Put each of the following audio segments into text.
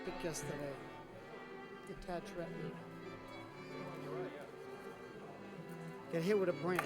topic yesterday. Detached retina. Get hit with a branch.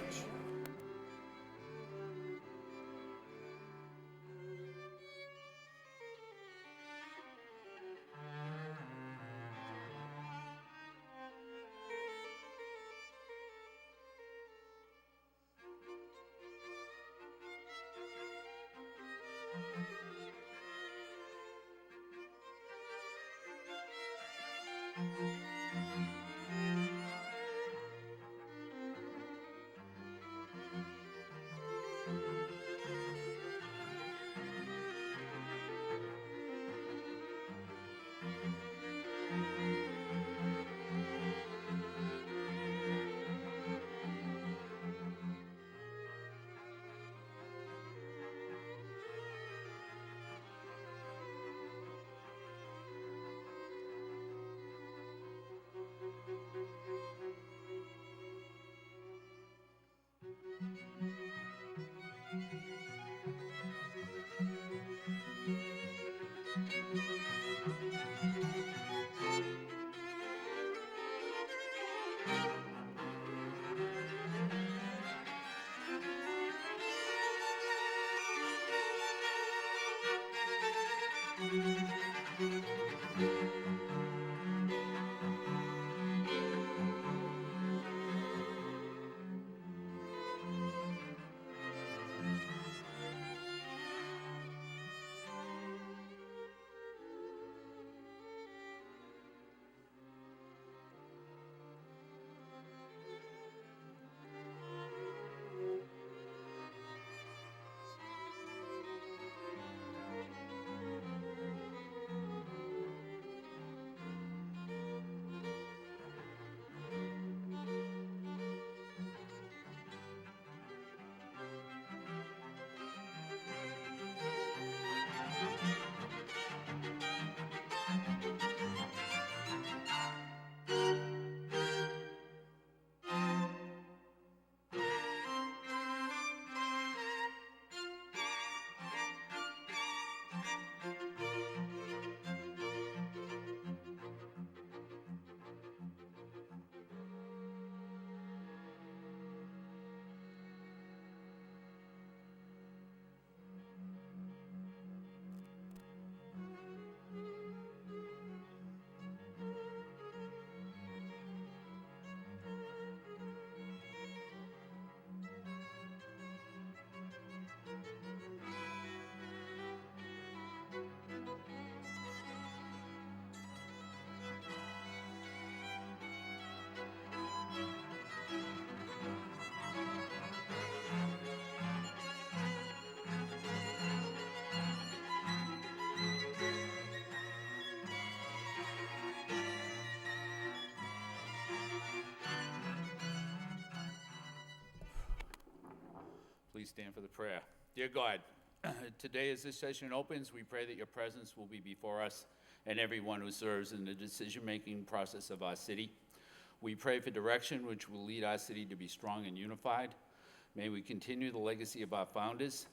Please stand for the prayer. Dear God, today as this session opens, we pray that your presence will be before us and everyone who serves in the decision-making process of our city. We pray for direction which will lead our city to be strong and unified. May we continue the legacy of our founders.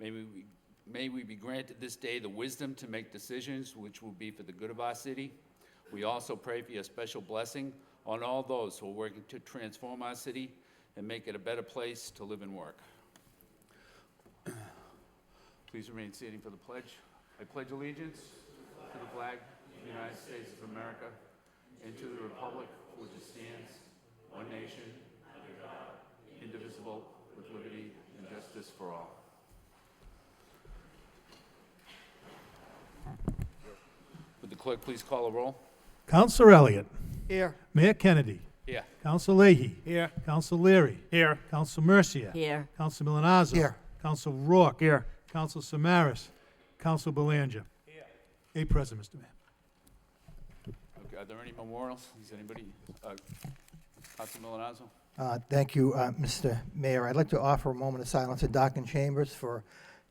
May we be granted this day the wisdom to make decisions which will be for the good of our city. We also pray for your special blessing on all those who are working to transform our city and make it a better place to live and work. Please remain standing for the pledge. I pledge allegiance to the flag of the United States of America and to the republic for which it stands, one nation, indivisible, with liberty and justice for all. Would the clerk please call a roll? Councilor Elliott. Here. Mayor Kennedy. Here. Councilor Leahy. Here. Councilor Leary. Here. Councilor Mercia. Here. Councilor Milonazo. Here. Councilor Rourke. Here. Councilor Samaras. Councilor Belanger. Here. 8 present, Mr. Mayor. Okay, are there any memorials? Is anybody, Councilor Milonazo? Thank you, Mr. Mayor. I'd like to offer a moment of silence in Darken Chambers for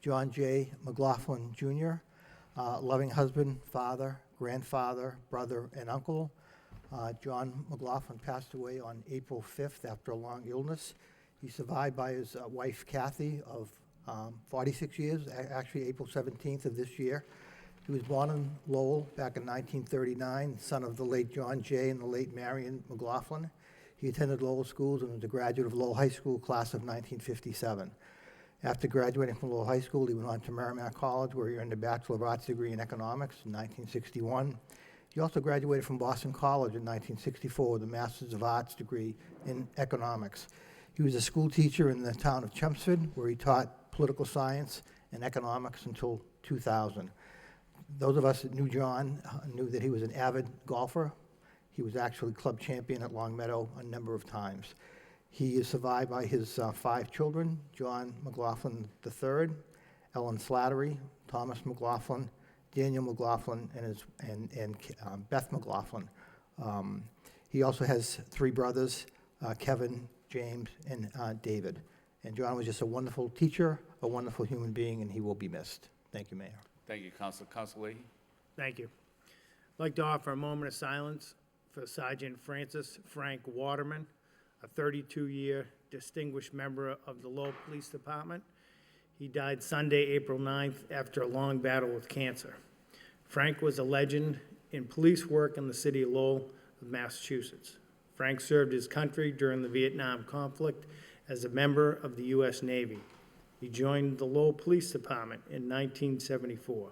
John J. McLaughlin, Jr., loving husband, father, grandfather, brother, and uncle. John McLaughlin passed away on April 5th after a long illness. He's survived by his wife, Kathy, of 46 years, actually April 17th of this year. He was born in Lowell back in 1939, son of the late John Jay and the late Marion McLaughlin. He attended Lowell schools and was a graduate of Lowell High School, class of 1957. After graduating from Lowell High School, he went on to Merrimack College, where he earned a Bachelor of Arts degree in economics in 1961. He also graduated from Boston College in 1964 with a Master's of Arts degree in economics. He was a school teacher in the town of Chelmsford, where he taught political science and economics until 2000. Those of us that knew John knew that he was an avid golfer. He was actually club champion at Longmeadow a number of times. He is survived by his 5 children, John McLaughlin III, Ellen Slattery, Thomas McLaughlin, Daniel McLaughlin, and Beth McLaughlin. He also has 3 brothers, Kevin, James, and David. And John was just a wonderful teacher, a wonderful human being, and he will be missed. Thank you, Mayor. Thank you, Councilor. Councilor Leahy? Thank you. I'd like to offer a moment of silence for Sergeant Francis Frank Waterman, a 32-year distinguished member of the Lowell Police Department. He died Sunday, April 9th, after a long battle with cancer. Frank was a legend in police work in the city of Lowell, Massachusetts. Frank served his country during the Vietnam conflict as a member of the U.S. Navy. He joined the Lowell Police Department in 1974.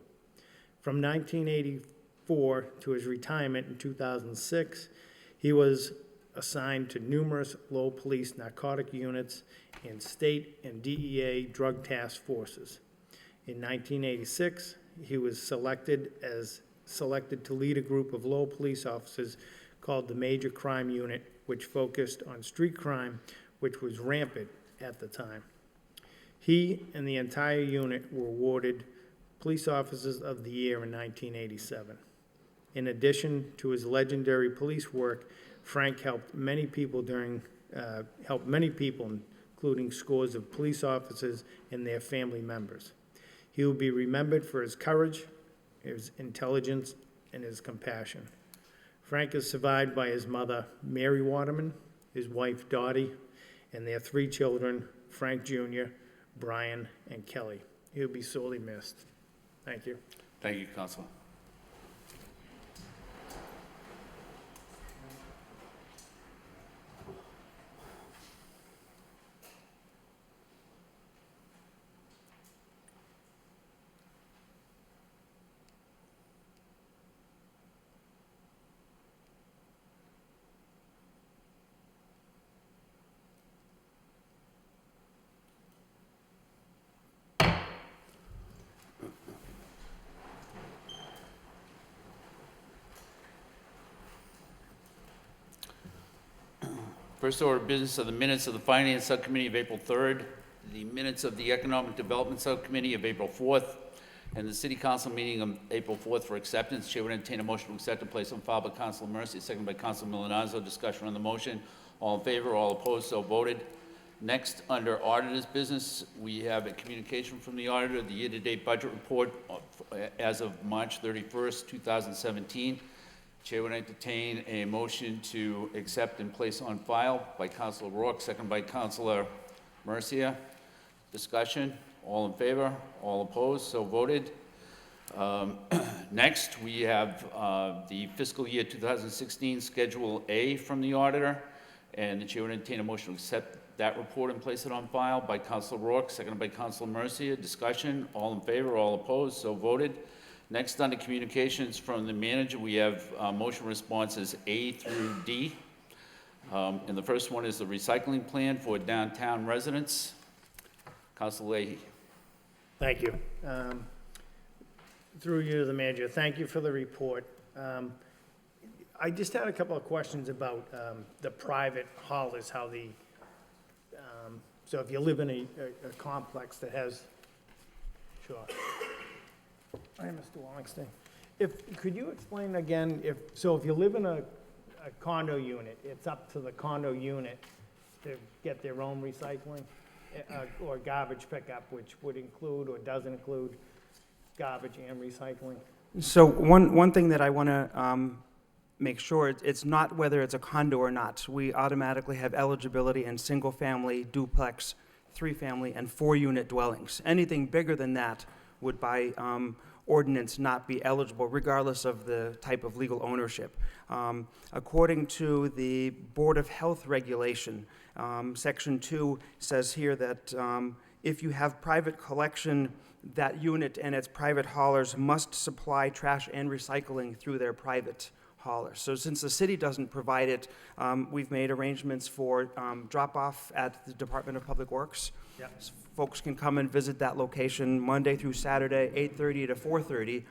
From 1984 to his retirement in 2006, he was assigned to numerous Lowell Police narcotic units and state and DEA drug task forces. In 1986, he was selected to lead a group of Lowell police officers called the Major Crime Unit, which focused on street crime, which was rampant at the time. He and the entire unit were awarded Police Officers of the Year in 1987. In addition to his legendary police work, Frank helped many people, including scores of police officers and their family members. He will be remembered for his courage, his intelligence, and his compassion. Frank is survived by his mother, Mary Waterman, his wife, Dottie, and their 3 children, Frank Jr., Brian, and Kelly. He'll be sorely missed. Thank you. Thank you, Councilor. First order of business are the minutes of the Finance Subcommittee of April 3rd, the minutes of the Economic Development Subcommittee of April 4th, and the City Council meeting of April 4th for acceptance. Chair would entertain a motion to accept and place on file by Councilor Mercy, second by Councilor Milonazo. Discussion on the motion. All in favor, all opposed, so voted. Next, under auditor's business, we have a communication from the auditor, the year-to-date budget report as of March 31st, 2017. Chair would entertain a motion to accept and place on file by Councilor Rourke, second by Councilor Mercia. Discussion, all in favor, all opposed, so voted. Next, we have the fiscal year 2016 Schedule A from the auditor, and the chair would entertain a motion to accept that report and place it on file by Councilor Rourke, seconded by Councilor Mercia. Discussion, all in favor, all opposed, so voted. Next, under communications from the manager, we have motion responses A through D. And the first one is the recycling plan for downtown residents. Councilor Leahy. Thank you. Through you to the manager, thank you for the report. I just had a couple of questions about the private haulers, how the, so if you live in a complex that has, sure. Hi, Mr. Wallingston. Could you explain again, if you live in a condo unit, it's up to the condo unit to get their own recycling or garbage pickup, which would include or doesn't include garbage and recycling? So one thing that I want to make sure, it's not whether it's a condo or not. We automatically have eligibility in single-family, duplex, 3-family, and 4-unit dwellings. Anything bigger than that would by ordinance not be eligible regardless of the type of legal ownership. According to the Board of Health regulation, Section 2 says here that if you have private collection, that unit and its private haulers must supply trash and recycling through their private haulers. So since the city doesn't provide it, we've made arrangements for drop-off at the Department of Public Works. Yep. Folks can come and visit that location Monday through Saturday, 8:30 to 4:30,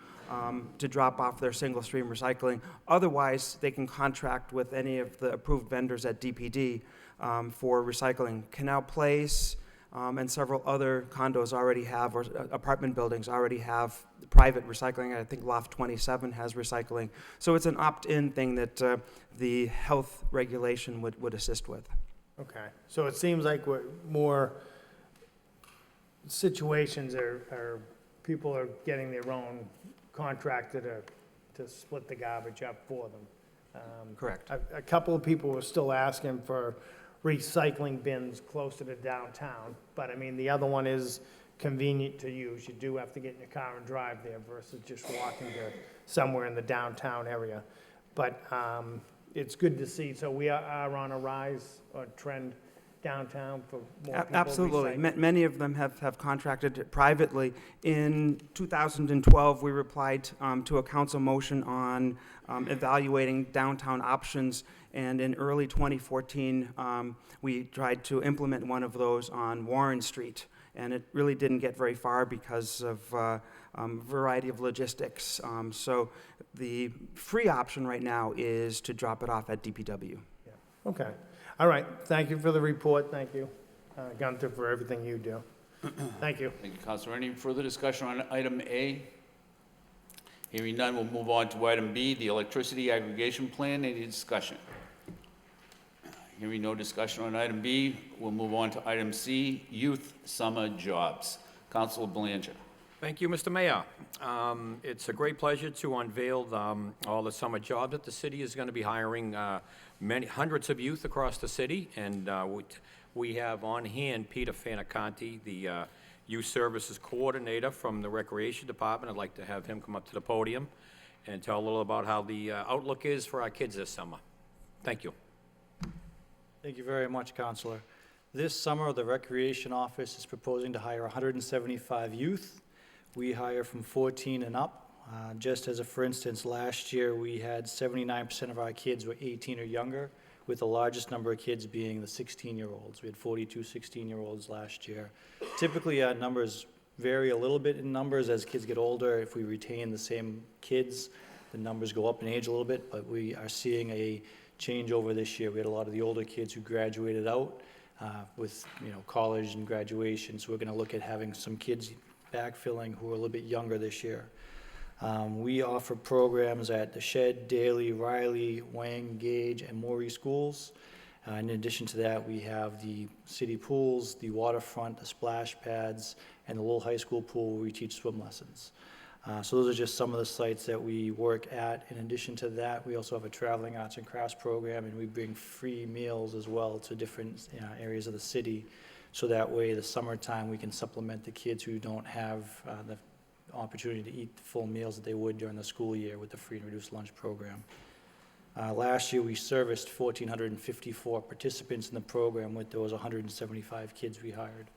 to drop off their single-stream recycling. Otherwise, they can contract with any of the approved vendors at DPD for recycling. Canal Place and several other condos already have, or apartment buildings already have private recycling. I think Loft 27 has recycling. So it's an opt-in thing that the health regulation would assist with. Okay, so it seems like what more situations people are getting their own contractor to split the garbage up for them. Correct. A couple of people were still asking for recycling bins closer to downtown, but I mean, the other one is convenient to use. You do have to get in your car and drive there versus just walking to somewhere in the downtown area. But it's good to see, so we are on a rise or trend downtown for more people Absolutely. recycling. Many of them have contracted privately. In 2012, we replied to a council motion on evaluating downtown options, and in early 2014, we tried to implement one of those on Warren Street, and it really didn't get very far because of a variety of logistics. So the free option right now is to drop it off at DPW. Okay. All right. Thank you for the report. Thank you, Gunther, for everything you do. Thank you. Thank you, Counselor. Any further discussion on item A? Hearing none, we'll move on to item B, the electricity aggregation plan. Any discussion? Hearing no discussion on item B, we'll move on to item C, youth summer jobs. Counselor Belanger. Thank you, Mr. Mayor. It's a great pleasure to unveil all the summer jobs that the city is going to be hiring hundreds of youth across the city, and we have on hand Peter Fanicanti, the Youth Services Coordinator from the Recreation Department. I'd like to have him come up to the podium and tell a little about how the outlook is for our kids this summer. Thank you. Thank you very much, Counselor. This summer, the Recreation Office is proposing to hire 175 youth. We hire from 14 and up. Just as a for instance, last year we had 79% of our kids were 18 or younger, with the largest number of kids being the 16-year-olds. We had 42 16-year-olds last year. Typically, our numbers vary a little bit in numbers as kids get older. If we retain the same kids, the numbers go up in age a little bit, but we are seeing a change over this year. We had a lot of the older kids who graduated out with college and graduation, so we're going to look at having some kids backfilling who are a little bit younger this year. We offer programs at the Shed, Daly, Riley, Wang, Gage, and Morey schools. In addition to that, we have the city pools, the waterfront, the splash pads, and the Lowell High School pool where we teach swim lessons. So those are just some of the sites that we work at. In addition to that, we also have a traveling arts and crafts program, and we bring free meals as well to different areas of the city. So that way, the summertime, we can supplement the kids who don't have the opportunity to eat the full meals that they would during the school year with the free and reduced lunch program. Last year, we serviced 1,454 participants in the program with those 175 kids we hired.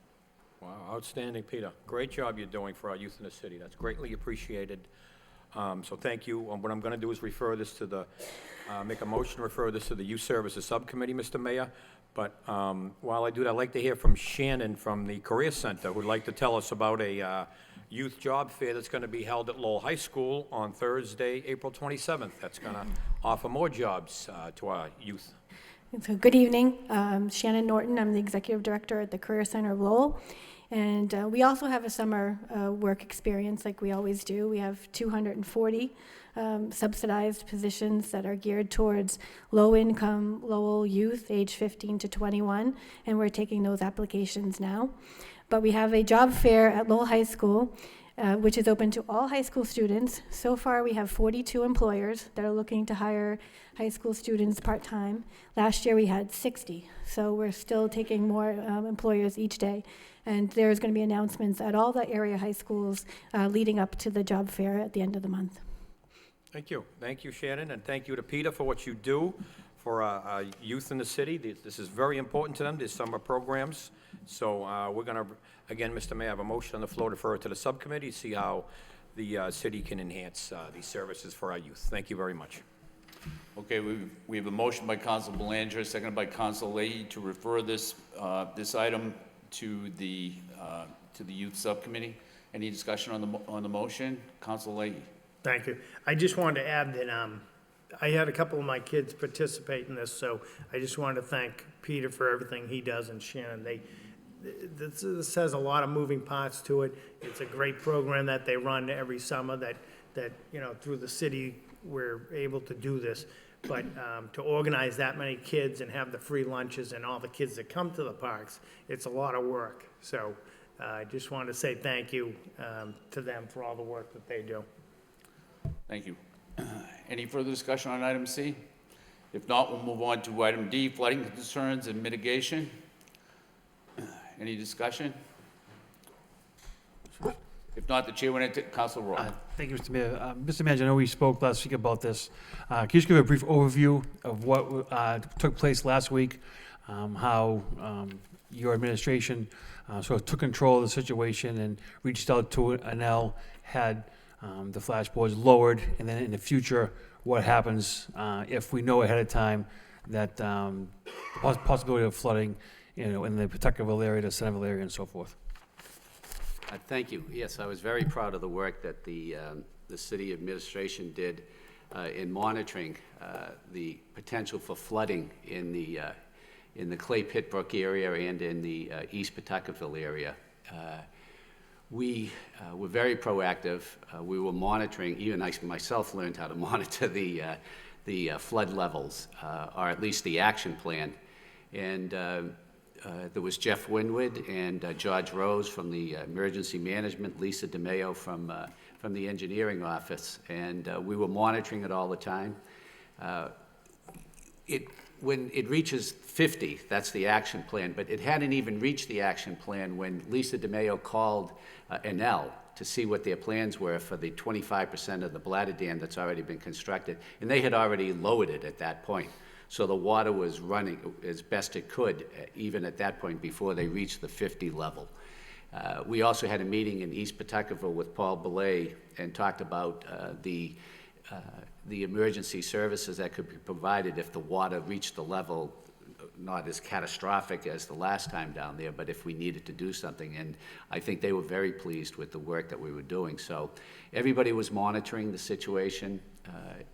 Wow, outstanding, Peter. Great job you're doing for our youth in the city. That's greatly appreciated. So thank you. What I'm going to do is refer this to make a motion to refer this to the Youth Services Subcommittee, Mr. Mayor. But while I do that, I'd like to hear from Shannon from the Career Center, who'd like to tell us about a youth job fair that's going to be held at Lowell High School on Thursday, April 27th. That's going to offer more jobs to our youth. So good evening. Shannon Norton. I'm the Executive Director at the Career Center of Lowell. And we also have a summer work experience like we always do. We have 240 subsidized positions that are geared towards low-income Lowell youth, age 15 to 21, and we're taking those applications now. But we have a job fair at Lowell High School which is open to all high school students. So far, we have 42 employers that are looking to hire high school students part-time. Last year, we had 60, so we're still taking more employers each day. And there's going to be announcements at all the area high schools leading up to the job fair at the end of the month. Thank you. Thank you, Shannon, and thank you to Peter for what you do for youth in the city. This is very important to them, these summer programs. So we're going to, again, Mr. Mayor, have a motion on the floor to refer it to the subcommittee, see how the city can enhance these services for our youth. Thank you very much. Okay, we have a motion by Council Belanger, seconded by Council Leahy to refer this item to the youth subcommittee. Any discussion on the motion? Council Leahy. Thank you. I just wanted to add that I had a couple of my kids participate in this, so I just wanted to thank Peter for everything he does and Shannon. This has a lot of moving parts to it. It's a great program that they run every summer that through the city we're able to do this. But to organize that many kids and have the free lunches and all the kids that come to the parks, it's a lot of work. So I just wanted to say thank you to them for all the work that they do. Thank you. Any further discussion on item C? If not, we'll move on to item D, flooding concerns and mitigation. Any discussion? If not, the chair will entertain, Council Roy. Thank you, Mr. Mayor. Mr. Manager, I know we spoke last week about this. Can you just give a brief overview of what took place last week, how your administration sort of took control of the situation and reached out to Anel, had the flashboards lowered, and then in the future, what happens if we know ahead of time that the possibility of flooding, in the Pawtuckaville area, the Centerville area, and so forth? Thank you. Yes, I was very proud of the work that the city administration did in monitoring the potential for flooding in the Clay Pit Brook area and in the East Pawtuckaville area. We were very proactive. We were monitoring, even I myself learned how to monitor the flood levels, or at least the action plan. And there was Jeff Winwood and George Rose from the emergency management, Lisa DeMayo from the engineering office, and we were monitoring it all the time. When it reaches 50, that's the action plan, but it hadn't even reached the action plan when Lisa DeMayo called Enel to see what their plans were for the 25% of the bladder dam that's already been constructed, and they had already lowered it at that point. So the water was running as best it could, even at that point, before they reached the 50 level. We also had a meeting in East Pawtuckaville with Paul Belay and talked about the emergency services that could be provided if the water reached the level, not as catastrophic as the last time down there, but if we needed to do something. And I think they were very pleased with the work that we were doing. So everybody was monitoring the situation,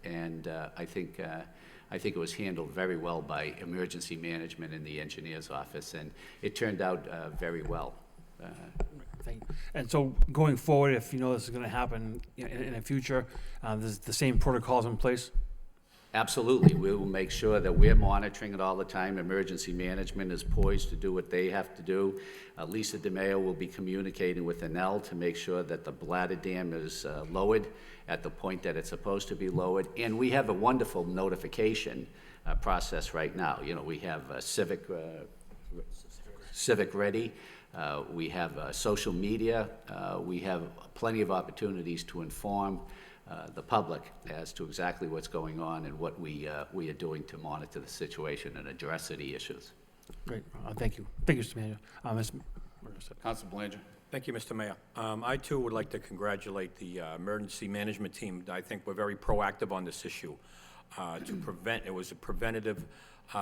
and I think it was handled very well by emergency management in the engineer's office, and it turned out very well. Thank you. And so going forward, if you know this is going to happen in the future, there's the same protocols in place? Absolutely. We will make sure that we're monitoring it all the time. Emergency management is poised to do what they have to do. Lisa DeMayo will be communicating with Enel to make sure that the bladder dam is lowered at the point that it's supposed to be lowered. And we have a wonderful notification process right now. We have Civic Ready. We have social media. We have plenty of opportunities to inform the public as to exactly what's going on and what we are doing to monitor the situation and address city issues. Great. Thank you. Thank you, Mr. Manager. Council Belanger. Thank you, Mr. Mayor. I, too, would like to congratulate the emergency management team. I think we're very proactive on this issue to prevent. It was a preventative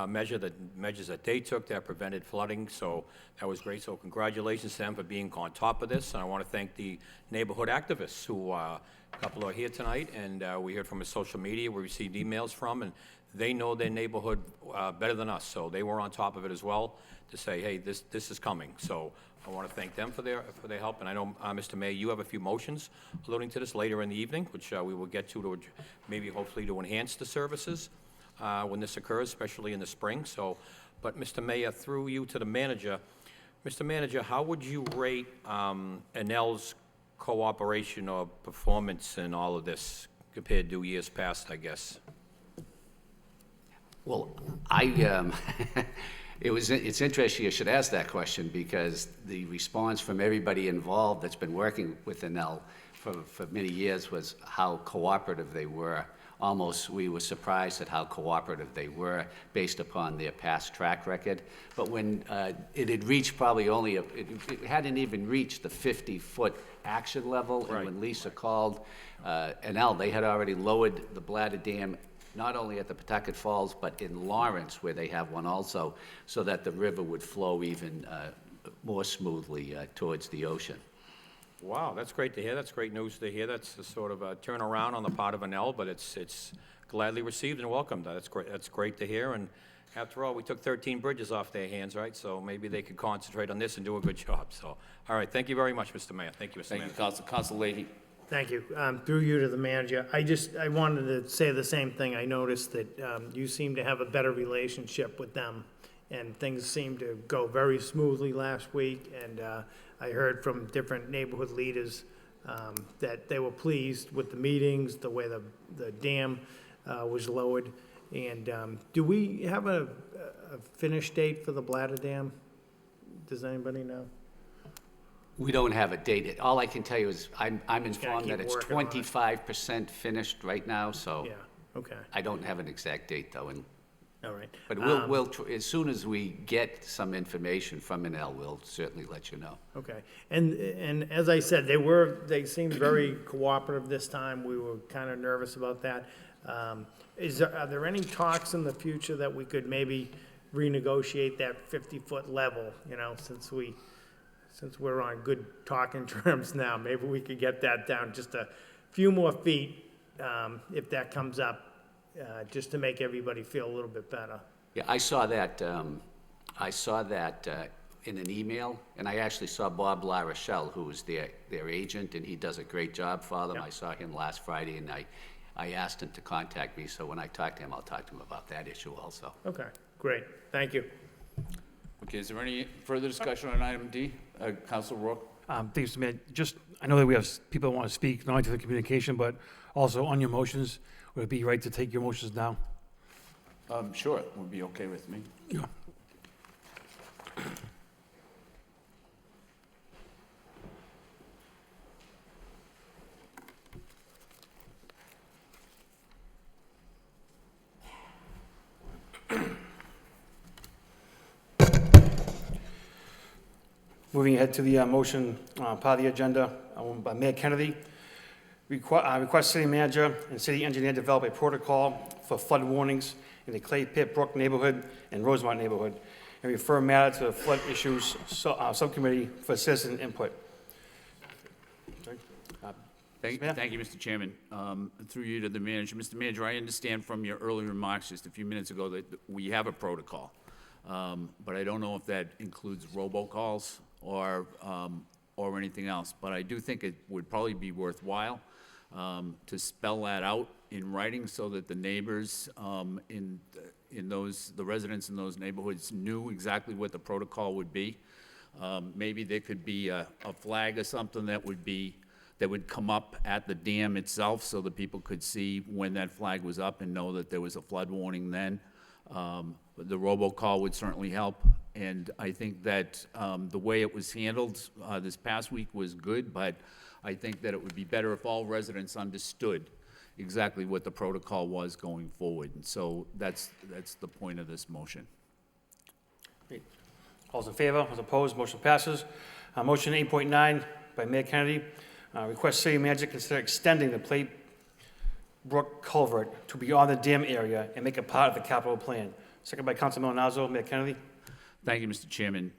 measures that they took that prevented flooding, so that was great. So congratulations to them for being on top of this. And I want to thank the neighborhood activists who, a couple are here tonight, and we heard from his social media, we received emails from, and they know their neighborhood better than us, so they were on top of it as well to say, hey, this is coming. So I want to thank them for their help. And I know, Mr. Mayor, you have a few motions alluding to this later in the evening, which we will get to maybe hopefully to enhance the services when this occurs, especially in the spring. So, but Mr. Mayor, through you to the manager, Mr. Manager, how would you rate Enel's cooperation or performance in all of this compared to years past, I guess? Well, it's interesting you should ask that question, because the response from everybody involved that's been working with NL for many years was how cooperative they were. Almost, we were surprised at how cooperative they were based upon their past track record. But when it had reached probably only, it hadn't even reached the 50-foot action level. Right. And when Lisa called NL, they had already lowered the bladder dam, not only at the Pawtucket Falls, but in Lawrence, where they have one also, so that the river would flow even more smoothly towards the ocean. Wow, that's great to hear. That's great news to hear. That's a sort of a turnaround on the part of NL, but it's gladly received and welcomed. That's great. That's great to hear. And after all, we took 13 bridges off their hands, right? So maybe they could concentrate on this and do a good job. So, all right. Thank you very much, Mr. Mayor. Thank you, Mr. Thank Mayor. you, Council. Council Leahy. Thank you. Through you to the manager, I wanted to say the same thing. I noticed that you seem to have a better relationship with them, and things seem to go very smoothly last week, and I heard from different neighborhood leaders that they were pleased with the meetings, the way the dam was lowered. And do we have a finish date for the bladder dam? Does anybody know? We don't have a date. All I can tell you is I'm informed keep that it's working on it. 25% finished right now, so Yeah, okay, I don't have an exact date, though. all right. But as soon as we get some information from NL, we'll certainly let you know. Okay, and as I said, they seemed very cooperative this time. We were kind of nervous about that. Are there any talks in the future that we could maybe renegotiate that 50-foot level, since we're on good talking terms now? Maybe we could get that down just a few more feet, if that comes up, just to make everybody feel a little bit better. Yeah, I saw that in an email, and I actually saw Bob La Rochelle, who was their agent, and he does a great job for them. Yeah. I saw him last Friday, and I asked him to contact me, so when I talk to him, I'll talk to him about that issue also. Okay, great, thank you. Okay, is there any further discussion on item D? Council Rourke? Thanks, Mr. Mayor. I know that we have people that want to speak, not only to the communication, but also on your motions. Would it be right to take your motions now? Sure, it would be okay with me. Yeah. Moving ahead to the motion part of the agenda by Mayor Kennedy. Request city manager and city engineer develop a protocol for flood warnings in the Clay Pit Brook neighborhood and Rosemont neighborhood, and refer matter to the flood issues subcommittee for citizen input. Thank you, Mr. Chairman. Through you to the manager. Mr. Manager, I understand from your earlier remarks just a few minutes ago that we have a protocol, but I don't know if that includes robocalls or anything else. But I do think it would probably be worthwhile to spell that out in writing so that the neighbors the residents in those neighborhoods knew exactly what the protocol would be. Maybe there could be a flag or something that would come up at the dam itself so that people could see when that flag was up and know that there was a flood warning then. The robocall would certainly help, and I think that the way it was handled this past week was good, but I think that it would be better if all residents understood exactly what the protocol was going forward, and so that's the point of this motion. All's in favor? All's opposed? Motion passes. Motion 8.9 by Mayor Kennedy. Request city manager consider extending the Clay Brook culvert to beyond the dam area and make it part of the capital plan. Second by Councilman Malinazzo. Mayor Kennedy. Thank you, Mr. Chairman.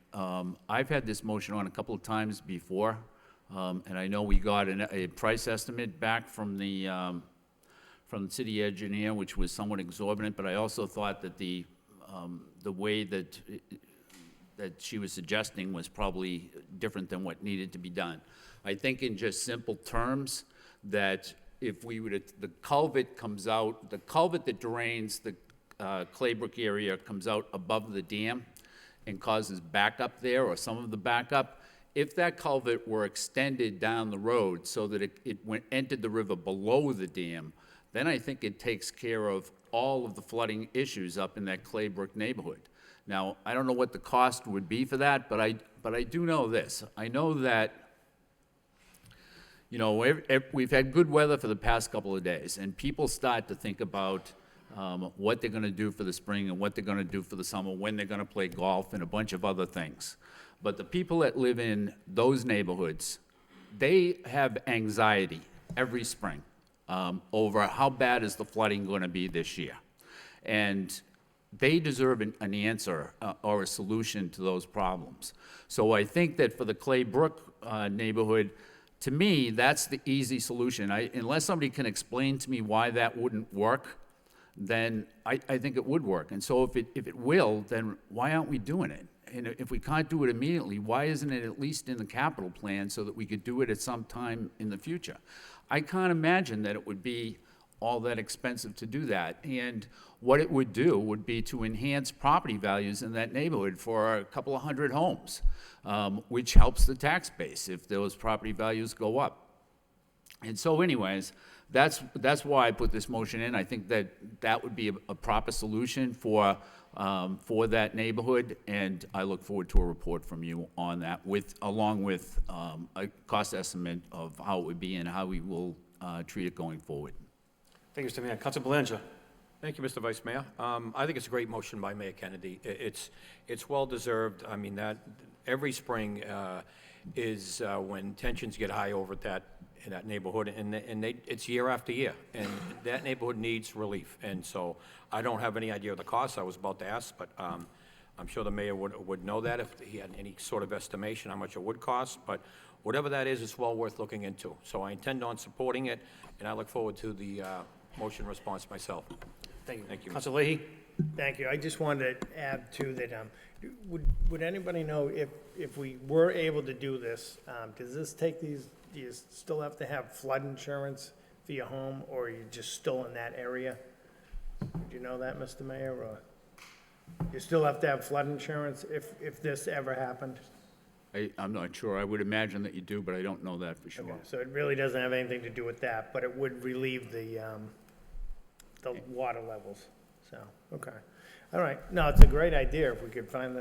I've had this motion on a couple of times before, and I know we got a price estimate back from the city engineer, which was somewhat exorbitant, but I also thought that the way that she was suggesting was probably different than what needed to be done. I think in just simple terms that if we would, the culvert that drains the Claybrook area comes out above the dam and causes backup there, or some of the backup. if that culvert were extended down the road so that entered the river below the dam, then I think it takes care of all of the flooding issues up in that Claybrook neighborhood. Now, I don't know what the cost would be for that, but I do know this. I know that, you know, we've had good weather for the past couple of days, and people start to think about what they're going to do for the spring and what they're going to do for the summer, when they're going to play golf, and a bunch of other things. But the people that live in those neighborhoods, they have anxiety every spring over how bad is the flooding going to be this year. And they deserve an answer or a solution to those problems. So I think that for the Claybrook neighborhood, to me, that's the easy solution. Unless somebody can explain to me why that wouldn't work, then I think it would work. And so if it will, then why aren't we doing it? And if we can't do it immediately, why isn't it at least in the capital plan so that we could do it at some time in the future? I can't imagine that it would be all that expensive to do that. And what it would do would be to enhance property values in that neighborhood for a couple of hundred homes, which helps the tax base if those property values go up. And so anyways, that's why I put this motion in. I think that would be a proper solution for that neighborhood, and I look forward to a report from you on that, along with a cost estimate of how it would be and how we will treat it going forward. Thank you, Mr. Mayor. Council Belanger. Thank you, Mr. Vice Mayor. I think it's a great motion by Mayor Kennedy. It's well-deserved. I mean, that every spring is when tensions get high over in that neighborhood, and it's year after year, and that neighborhood needs relief. And so I don't have any idea of the cost. I was about to ask, but I'm sure the mayor would know that if he had any sort of estimation how much it would cost. But whatever that is, it's well worth looking into. So I intend on supporting it, and I look forward to the motion response myself. Thank you. Thank you. Council Leahy. Thank you. I just wanted to add to that, would anybody know if we were able to do this, does this take these, do you still have to have flood insurance for your home, or are you just still in that area? Do you know that, Mr. Mayor, or you still have to have flood insurance if this ever happened? I'm not sure. I would imagine that you do, but I don't know that for sure. Okay, so it really doesn't have anything to do with that, but it would relieve the water levels, so, okay. All right, no, it's a great idea if we could find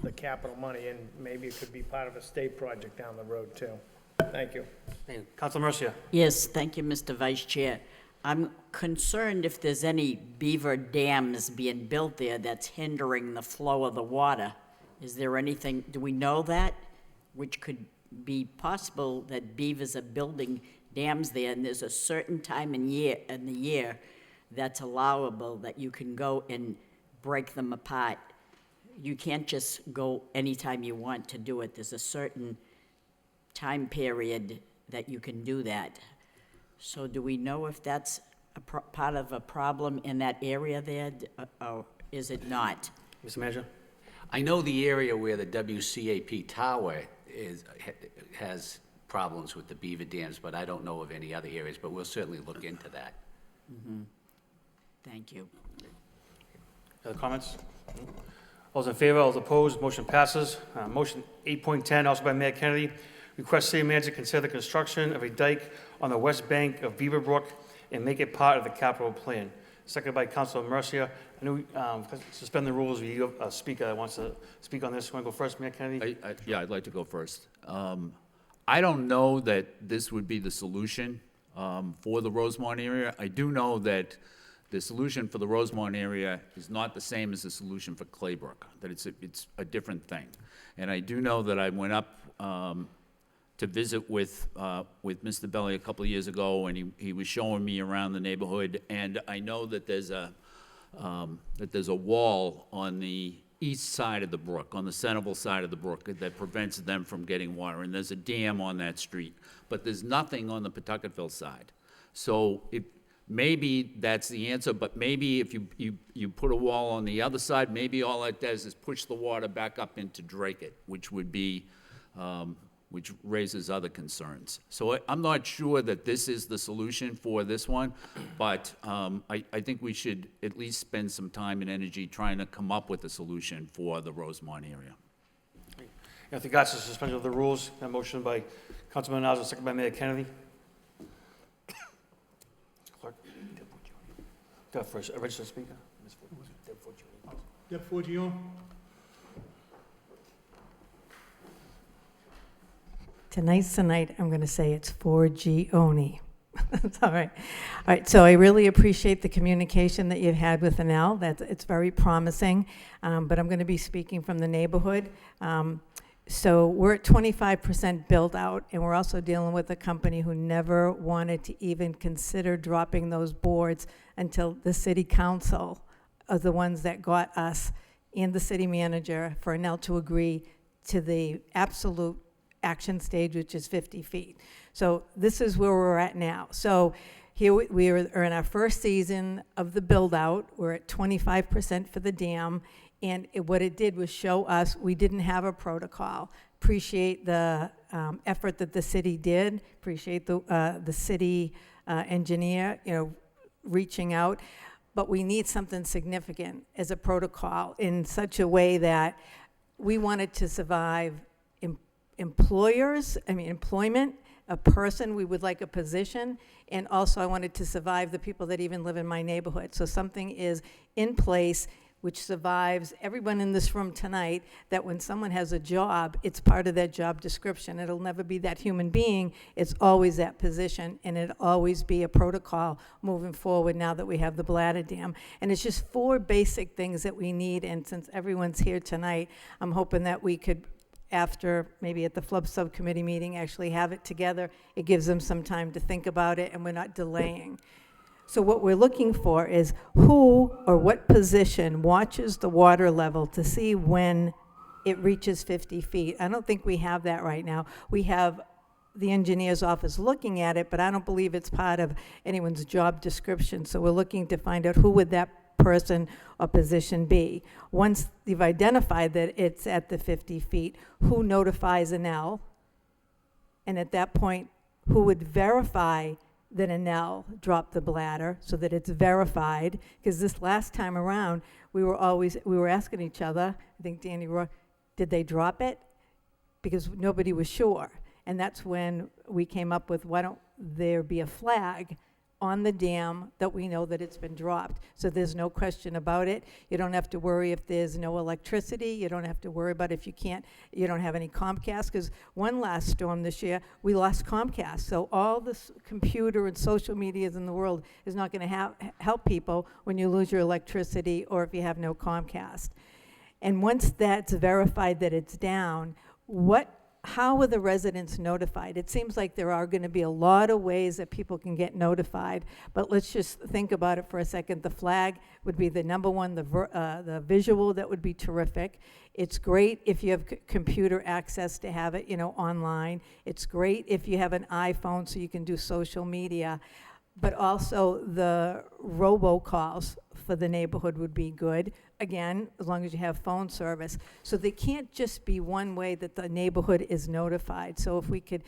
the capital money, and maybe it could be part of a state project down the road, too. Thank you. Thank you. Council Mercia. Yes, thank you, Mr. Vice Chair. I'm concerned if there's any beaver dams being built there that's hindering the flow of the water. Is there anything, do we know that? Which could be possible that beavers are building dams there, and there's a certain time in the year that's allowable that you can go and break them apart. You can't just go anytime you want to do it. There's a certain time period that you can do that. So do we know if that's a part of a problem in that area there, or is it not? Mr. Manager. I know the area where the WCAP tower has problems with the beaver dams, but I don't know of any other areas, but we'll certainly look into that. Mm-hmm. Thank you. Other comments? All those in favor, all those opposed, motion passes. Motion 8.10, also by Mayor Kennedy. Request city manager consider the construction of a dike on the west bank of Beaver Brook and make it part of the capital plan. Seconded by Councilor Mercia. I know, suspend the rules, we have a speaker that wants to speak on this. Want to go first, Mayor Kennedy? Yeah, I'd like to go first. I don't know that this would be the solution for the Rosemont area. I do know that the solution for the Rosemont area is not the same as the solution for Claybrook, that it's a different thing. And I do know that I went up to visit with Mr. Belli a couple of years ago, and he was showing me around the neighborhood, and I know that there's a wall on the east side of the brook, on the Centerville side of the brook, that prevents them from getting water, and there's a dam on that street, but there's nothing on the Pawtucketville side. So maybe that's the answer, but maybe if you put a wall on the other side, maybe all it does is push the water back up into Drake it, which would be, which raises other concerns. So I'm not sure that this is the solution for this one, but I think we should at least spend some time and energy trying to come up with a solution for the Rosemont area. With regards to suspension of the rules, a motion by Councilman Nazar, second by Mayor Kennedy. Clerk. Go first, registered speaker. Deb Forgione? Tonight's the night I'm going to say it's 4G only. That's all right. All right, so I really appreciate the communication that you've had with Anel. It's very promising, but I'm going to be speaking from the neighborhood. So we're at 25% built out, and we're also dealing with a company who never wanted to even consider dropping those boards until the city council are the ones that got us and the city manager for Anel to agree to the absolute action stage, which is 50 feet. So this is where we're at now. So here we are in our first season of the build-out. We're at 25% for the dam, and what it did was show us we didn't have a protocol. Appreciate the effort that the city did. Appreciate the city engineer, reaching out. But we need something significant as a protocol in such a way that we wanted to survive employment, a person, we would like a position, and also I wanted to survive the people that even live in my neighborhood. So something is in place which survives everyone in this room tonight, that when someone has a job, it's part of their job description. It'll never be that human being, it's always that position, and it'll always be a protocol moving forward now that we have the bladder dam. And it's just 4 basic things that we need, and since everyone's here tonight, I'm hoping that we could, after maybe at the FLUB subcommittee meeting, actually have it together. It gives them some time to think about it, and we're not delaying. So what we're looking for is who or what position watches the water level to see when it reaches 50 feet. I don't think we have that right now. We have the engineer's office looking at it, but I don't believe it's part of anyone's job description. So we're looking to find out who would that person or position be. Once you've identified that it's at the 50 feet, who notifies Anel? And at that point, who would verify that Anel dropped the bladder so that it's verified? Because this last time around, we were asking each other, I think Danny Roy, did they drop it? Because nobody was sure. And that's when we came up with, why don't there be a flag on the dam that we know that it's been dropped. So there's no question about it. You don't have to worry if there's no electricity. You don't have to worry about if you don't have any Comcast, because one last storm this year, we lost Comcast. So all this computer and social medias in the world is not going to help people when you lose your electricity or if you have no Comcast. And once that's verified that it's down, how are the residents notified? It seems like there are going to be a lot of ways that people can get notified, but let's just think about it for a second. The flag would be the number one, the visual, that would be terrific. It's great if you have computer access to have it, online. It's great if you have an iPhone so you can do social media, but also the robocalls for the neighborhood would be good. Again, as long as you have phone service. So there can't just be one way that the neighborhood is notified. So if we could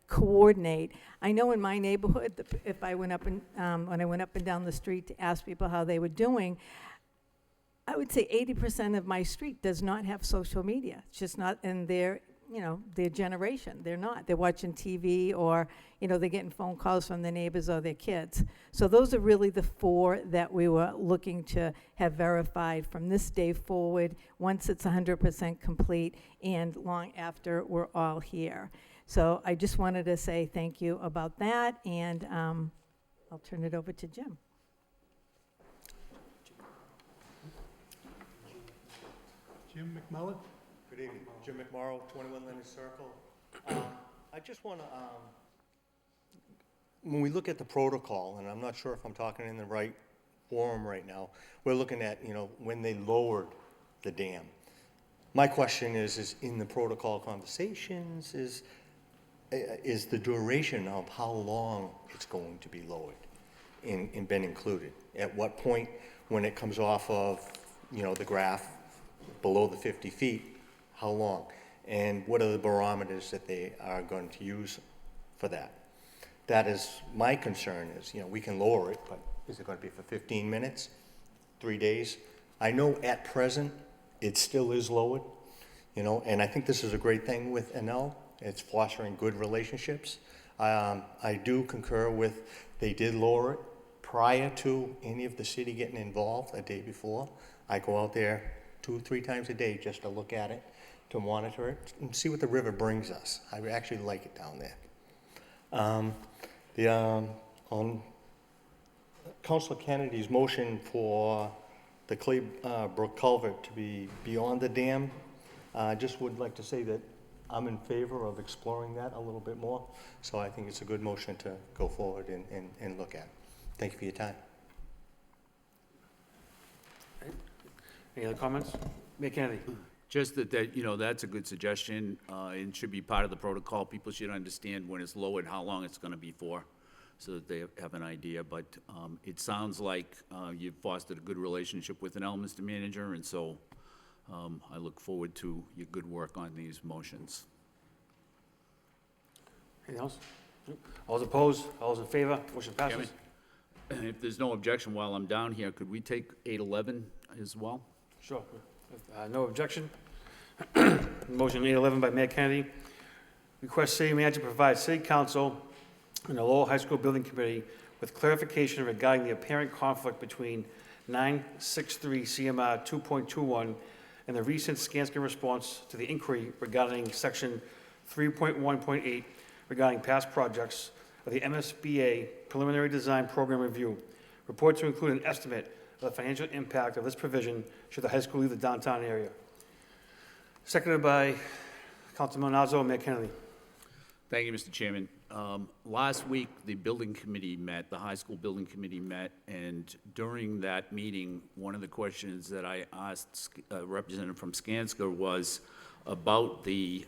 coordinate. I know in my neighborhood, if I went up and, when I went up and down the street to ask people how they were doing, I would say 80% of my street does not have social media. It's just not in their generation. They're not. They're watching TV, or, they're getting phone calls from their neighbors or their kids. So those are really the 4 that we were looking to have verified from this day forward, once it's 100% complete and long after we're all here. So I just wanted to say thank you about that, and I'll turn it over to Jim. Jim McMullen? Good evening. Jim McMorrow, 21 Leonard Circle. I just want to, when we look at the protocol, and I'm not sure if I'm talking in the right forum right now, we're looking at, when they lowered the dam. My question is in the protocol conversations, is the duration of how long it's going to be lowered been included? At what point, when it comes off of, the graph below the 50 feet, how long? And what are the barometers that they are going to use for that? That is my concern is, we can lower it, but is it going to be for 15 minutes, 3 days? I know at present, it still is lowered. you know, and I think this is a great thing with NL. It's fostering good relationships. I do concur with, they did lower it prior to any of the city getting involved a day before. I go out there 2-3 times a day just to look at it, to monitor it, and see what the river brings us. I actually like it down there. On Councilor Kennedy's motion for the Clay Brook culvert to be beyond the dam, I just would like to say that I'm in favor of exploring that a little bit more. So I think it's a good motion to go forward and look at. Thank you for your time. Any other comments? Mayor Kennedy? Just that, you know, that's a good suggestion. It should be part of the protocol. People should understand when it's lowered, how long it's gonna be for, so that they have an idea. But it sounds like you've fostered a good relationship with NL, Mr. Manager, and so I look forward to your good work on these motions. Anything else? All those opposed? All those in favor? Motion passes. Chairman, if there's no objection while I'm down here, could we take 811 as well? Sure. No objection. Motion 811 by Mayor Kennedy. Request city manager to provide city council and the Lowell High School Building Committee with clarification regarding the apparent conflict between 963 CMR 2.21 and the recent Skanska response to the inquiry regarding section 3.1.8 regarding past projects of the MSBA Preliminary Design Program Review. Report to include an estimate of the financial impact of this provision should the high school leave the downtown area. Seconded by Councilman Nazzo and Mayor Kennedy. Thank you, Mr. Chairman. Last week, the building committee met, the high school building committee met, and during that meeting, one of the questions that I asked a representative from Skanska was about the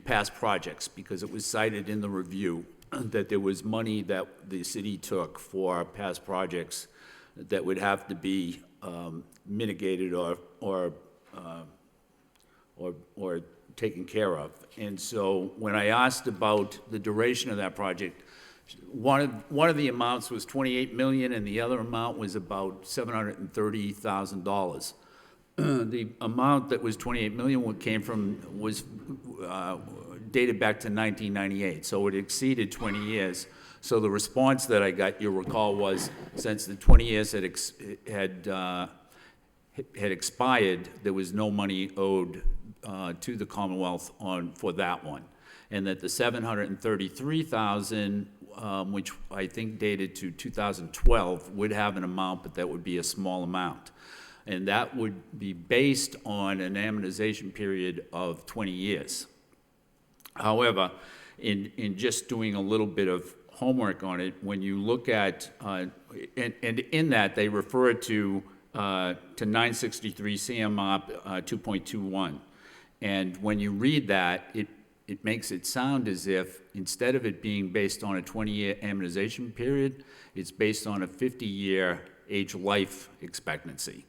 past projects, because it was cited in the review that there was money that the city took for past projects that would have to be mitigated or taken care of. And so when I asked about the duration of that project, one of the amounts was $28 million, and the other amount was about $730,000. The amount that was $28 million was dated back to 1998, so it exceeded 20 years. So the response that I got, you'll recall, was since the 20 years had expired, there was no money owed to the Commonwealth for that one, and that the $733,000, which I think dated to 2012, would have an amount, but that would be a small amount. And that would be based on an amortization period of 20 years. However, in just doing a little bit of homework on it, when you look at, and in that, they refer to 963 CMR 2.21. And when you read that, it makes it sound as if, instead of it being based on a 20-year amortization period, it's based on a 50-year age life expectancy.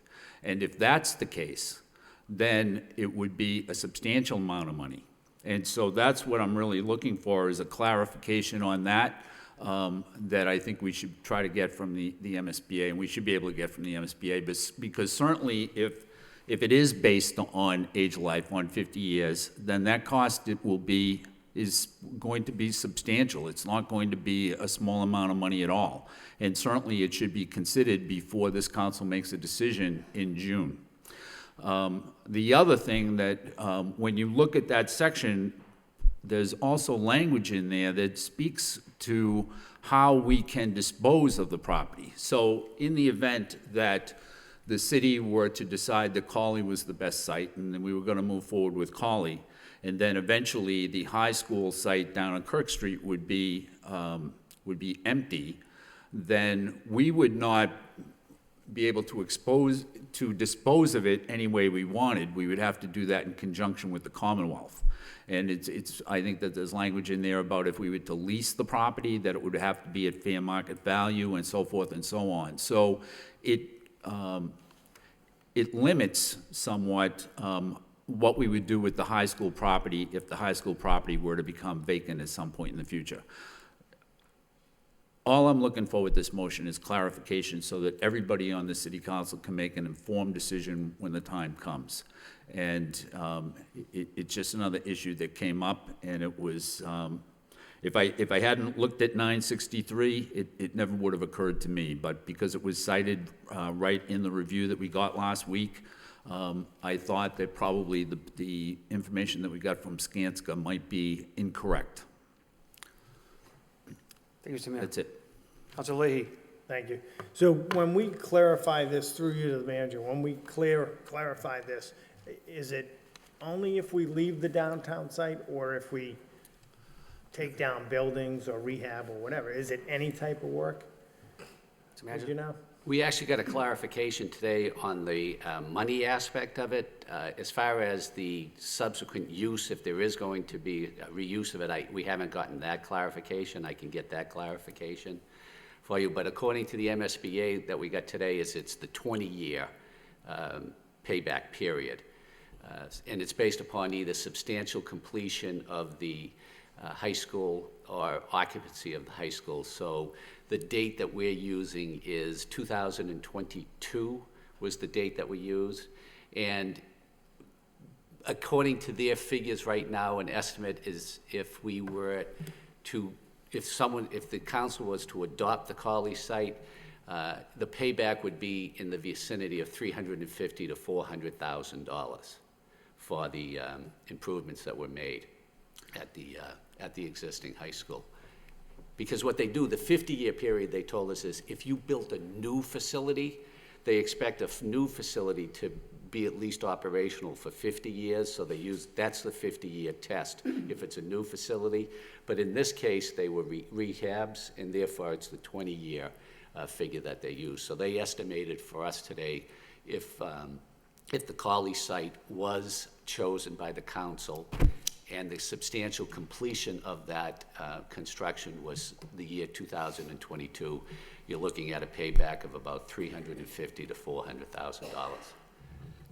And if that's the case, then it would be a substantial amount of money. And so that's what I'm really looking for, is a clarification on that, that I think we should try to get from the MSBA, and we should be able to get from the MSBA, because certainly if it is based on age life, on 50 years, then that cost is going to be substantial. It's not going to be a small amount of money at all. And certainly it should be considered before this council makes a decision in June. The other thing that, when you look at that section, there's also language in there that speaks to how we can dispose of the property. So in the event that the city were to decide that Cawley was the best site, and then we were going to move forward with Cawley, and then eventually the high school site down on Kirk Street would be empty, then we would not be able to dispose of it any way we wanted. We would have to do that in conjunction with the Commonwealth. And I think that there's language in there about if we were to lease the property, that it would have to be at fair market value and so forth and so on. So it limits somewhat what we would do with the high school property if the high school property were to become vacant at some point in the future. All I'm looking for with this motion is clarification so that everybody on the city council can make an informed decision when the time comes. And it's just another issue that came up, and it was, if I hadn't looked at 963, it never would have occurred to me. But because it was cited right in the review that we got last week, I thought that probably the information that we got from Skanska might be incorrect. Thank you, Mr. Mayor. That's it. Councilor Leahy. Thank you. So when we clarify this through you to the manager, when we clarify this, is it only if we leave the downtown site or if we take down buildings or rehab or whatever? Is it any type of work? Mr. Manager. Do you know? We actually got a clarification today on the money aspect of it. As far as the subsequent use, if there is going to be a reuse of it, we haven't gotten that clarification. I can get that clarification for you. But according to the MSBA that we got today, it's the 20-year payback period. And it's based upon either substantial completion of the high school or occupancy of the high school. So the date that we're using is 2022 was the date that we used. And according to their figures right now, an estimate is if the council was to adopt the Colley site, the payback would be in the vicinity of $350,000 to $400,000 for the improvements that were made at the existing high school. Because what they do, the 50-year period, they told us, is if you built a new facility, they expect a new facility to be at least operational for 50 years, so that's the 50-year test if it's a new facility. But in this case, they were rehabs, and therefore it's the 20-year figure that they use. So they estimated for us today, if the Colley site was chosen by the council and the substantial completion of that construction was the year 2022, you're looking at a payback of about $350,000 to $400,000.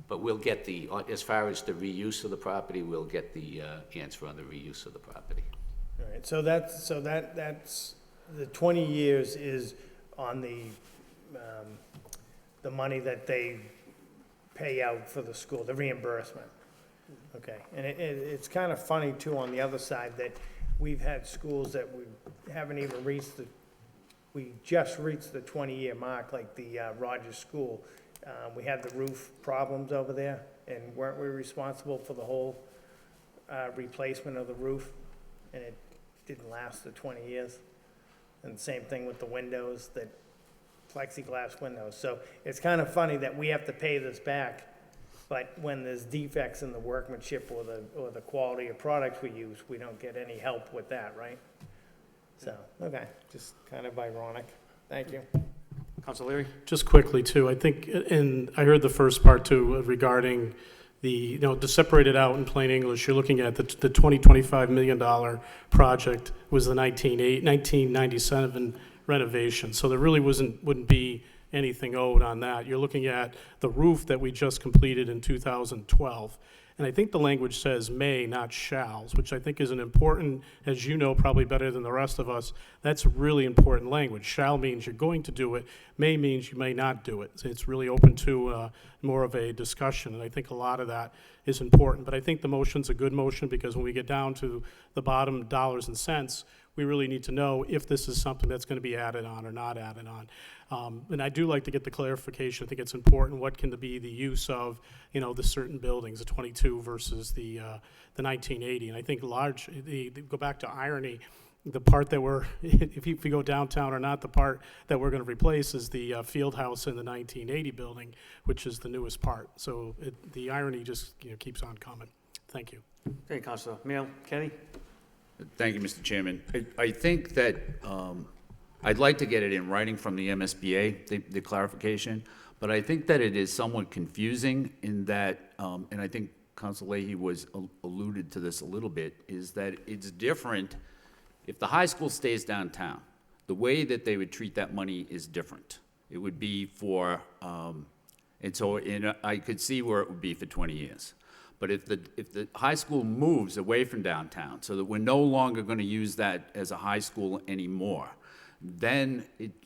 But we'll get as far as the reuse of the property, we'll get the answer on the reuse of the property. All right, so that's the 20 years is on the money that they pay out for the school, the reimbursement. Okay, and it's kind of funny too on the other side that we've had schools that we haven't even reached we just reached the 20-year mark, like the Rogers School. We had the roof problems over there, and weren't we responsible for the whole replacement of the roof? And it didn't last the 20 years. And same thing with the windows, that plexiglass windows. So it's kind of funny that we have to pay this back, but when there's defects in the workmanship or the quality of products we use, we don't get any help with that, right? So, okay, just kind of ironic. Thank you. Councilor Leary. Just quickly, too, I think, and I heard the first part, too, regarding to separate it out in plain English, you're looking at the $25 million project was the 1997 renovation. So there really wouldn't be anything owed on that. You're looking at the roof that we just completed in 2012. And I think the language says may, not shalls, which I think is an important, as you know probably better than the rest of us, that's really important language. Shall means you're going to do it. May means you may not do it. So it's really open to more of a discussion, and I think a lot of that is important. But I think the motion's a good motion because when we get down to the bottom dollars and cents, we really need to know if this is something that's going to be added on or not added on. And I do like to get the clarification. I think it's important. What can be the use of, the certain buildings, the 22 versus the 1980? And I think go back to irony. The part that if you go downtown or not, the part that we're going to replace is the field house in the 1980 building, which is the newest part. So the irony just keeps on coming. Thank you. Okay, Councilor Mail. Kenny. Thank you, Mr. Chairman. I think that I'd like to get it in writing from the MSBA, the clarification, but I think that it is somewhat confusing in that, and I think Councilor Leahy alluded to this a little bit, is that it's different. If the high school stays downtown, the way that they would treat that money is different. It would be for, I could see where it would be for 20 years. But if the high school moves away from downtown so that we're no longer going to use that as a high school anymore, then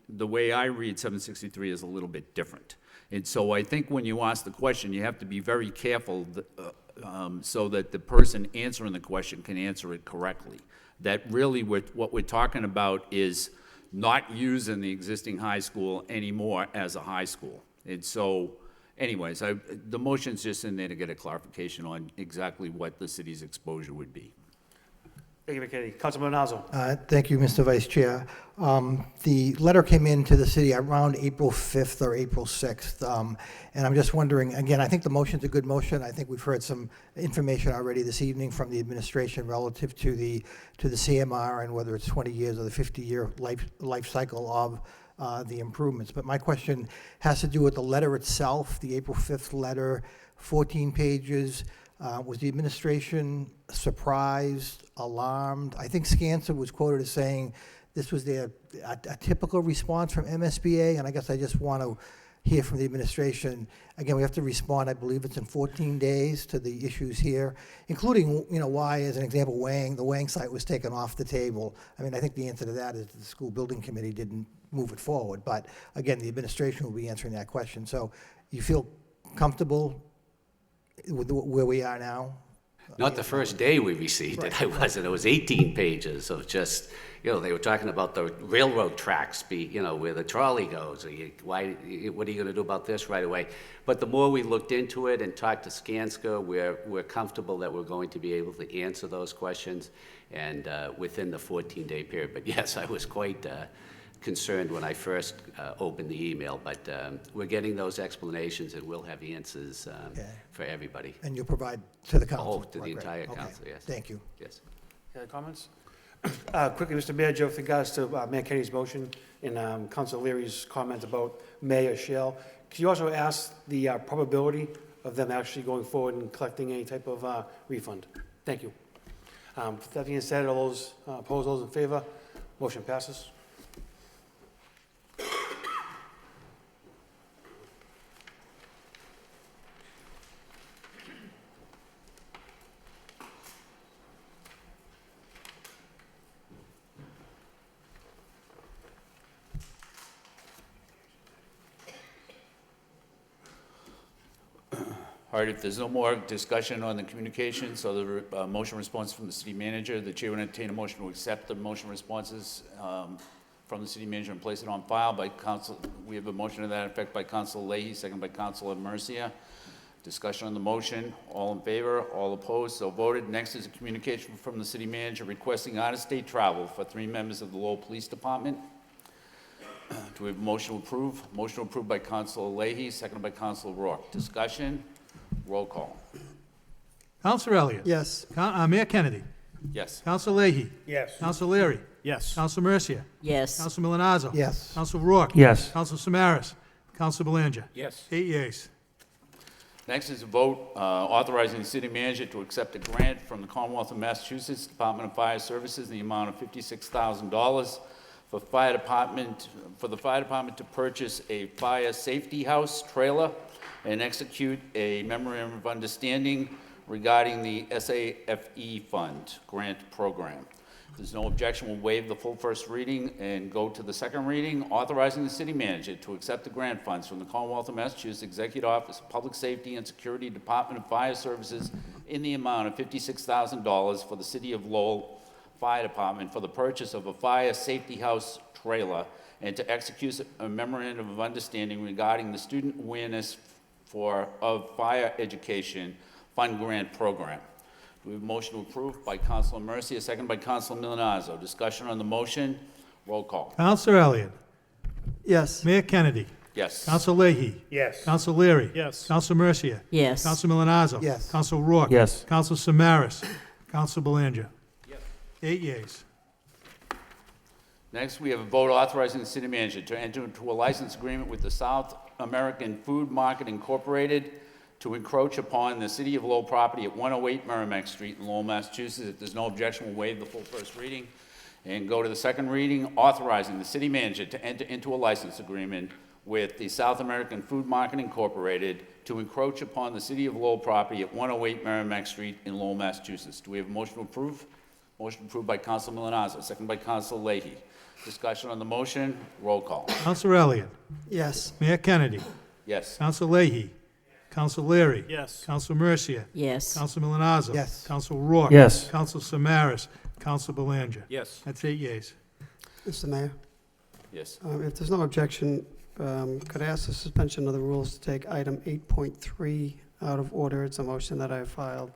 the way I read 763 is a little bit different. And so I think when you ask the question, you have to be very careful so that the person answering the question can answer it correctly. That really what we're talking about is not using the existing high school anymore as a high school. And so, anyways, the motion's just in there to get a clarification on exactly what the city's exposure would be. Thank you, Mr. Kennedy. Councilman Nazzo. Thank you, Mr. Vice Chair. The letter came into the city around April 5th or April 6th, and I'm just wondering, again, I think the motion's a good motion. I think we've heard some information already this evening from the administration relative to the CMR and whether it's 20 years or the 50-year life cycle of the improvements. But my question has to do with the letter itself, the April 5th letter, 14 pages. Was the administration surprised, alarmed? I think Skanska was quoted as saying this was a typical response from MSBA, and I guess I just want to hear from the administration. Again, we have to respond, I believe it's in 14 days to the issues here, including, why, as an example, the Wang site was taken off the table. I mean, I think the answer to that is the school building committee didn't move it forward, but again, the administration will be answering that question. So you feel comfortable with where we are now? Not the first day we received it, I wasn't. It was 18 pages of just, they were talking about the railroad tracks, where the trolley goes. What are you going to do about this right away? But the more we looked into it and talked to Skanska, we're comfortable that we're going to be able to answer those questions and within the 14-day period. But yes, I was quite concerned when I first opened the email, but we're getting those explanations and we'll have answers for everybody. And you'll provide to the council? Oh, to the entire council, yes. Thank you. Yes. Any comments? Quickly, Mr. Mayor, with regards to Mayor Kennedy's motion and Council Leary's comment about Mayor Shell, could you also ask the probability of them actually going forward and collecting any type of refund? Thank you. With that being said, all those opposed, those in favor, motion passes. All right, if there's no more discussion on the communications or the motion response from the city manager, the chair would entertain a motion to accept the motion responses from the city manager and place it on file by council. We have a motion to that effect by Councilor Leahy, second by Councilor Mercia. Discussion on the motion. All in favor, all opposed, so voted. Next is a communication from the city manager requesting out-of-state travel for 3 members of the Lowell Police Department. Do we have a motion to approve? Motion approved by Councilor Leahy, seconded by Councilor Rourke. Discussion. Roll call. Councilor Elliott? Yes. Mayor Kennedy? Yes. Councilor Leahy? Yes. Councilor Leary? Yes. Councilor Mercia? Yes. Councilor Milonazo? Yes. Councilor Rourke? Yes. Councilor Samaras? Councilor Belanger? Yes. 8 yeas. Next is a vote authorizing the city manager to accept a grant from the Commonwealth of Massachusetts Department of Fire Services in the amount of $56,000 for the fire department to purchase a fire safety house trailer and execute a memorandum of understanding regarding the SAFE Fund grant program. If there's no objection, we'll waive the full first reading and go to the second reading, authorizing the city manager to accept the grant funds from the Commonwealth of Massachusetts Executive Office of Public Safety and Security Department of Fire Services in the amount of $56,000 for the City of Lowell Fire Department for the purchase of a fire safety house trailer and to execute a memorandum of understanding regarding the Student Awareness of Fire Education Fund Grant Program. We have a motion to approve by Councilor Mercia, second by Councilor Milonazo. Discussion on the motion. Roll call. Councilor Elliott? Yes. Mayor Kennedy? Yes. Councilor Leahy? Yes. Councilor Leary? Yes. Councilor Mercia? Yes. Councilor Milonazo? Yes. Councilor Rourke? Yes. Councilor Samaras? Councilor Belanger? Yes. 8 yeas. Next, we have a vote authorizing the city manager to enter into a license agreement with the South American Food Market Incorporated to encroach upon the City of Lowell property at 108 Merrimack Street in Lowell, Massachusetts. If there's no objection, we'll waive the full first reading and go to the second reading, authorizing the city manager to enter into a license agreement with the South American Food Market Incorporated to encroach upon the City of Lowell property at 108 Merrimack Street in Lowell, Massachusetts. Do we have a motion to approve? Motion approved by Councilor Milonazo, second by Councilor Leahy. Discussion on the motion, roll call. Counselor Elliott. Yes. Mayor Kennedy. Yes. Counselor Leahy. Counselor Leary. Yes. Counselor Mercia. Yes. Counselor Milonazo. Yes. Counselor Rourke. Yes. Counselor Samaras. Counselor Belanger. Yes. That's 8 yeas. Mr. Mayor, Yes. if there's no objection, could I ask the suspension of the rules to take item 8.3 out of order? It's a motion that I filed.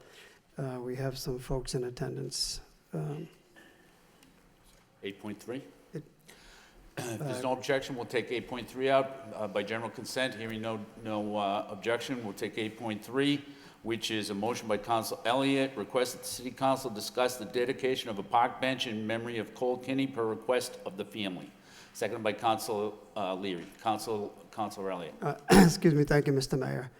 We have some folks in attendance. 8.3? It- If there's no objection, we'll take 8.3 out by general consent. Hearing no objection, we'll take 8.3, which is a motion by Council Elliott, request that the City Council discuss the dedication of a park bench in memory of Cole Kinney per request of the family. Seconded by Council Leary. Councilor Elliott. Excuse me, thank you, Mr. Mayor.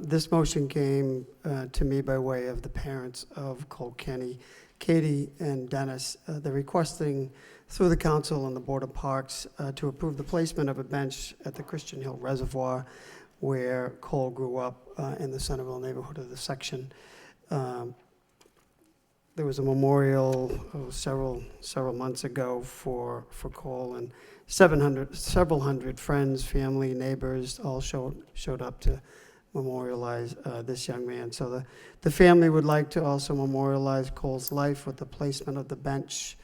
This motion came to me by way of the parents of Cole Kenny, Katie and Dennis. They're requesting through the council and the Board of Parks to approve the placement of a bench at the Christian Hill Reservoir where Cole grew up in the Centerville neighborhood of the section. There was a memorial several months ago for Cole, and several hundred friends, family, neighbors all showed up to memorialize this young man. So the family would like to also memorialize Cole's life with the placement of the bench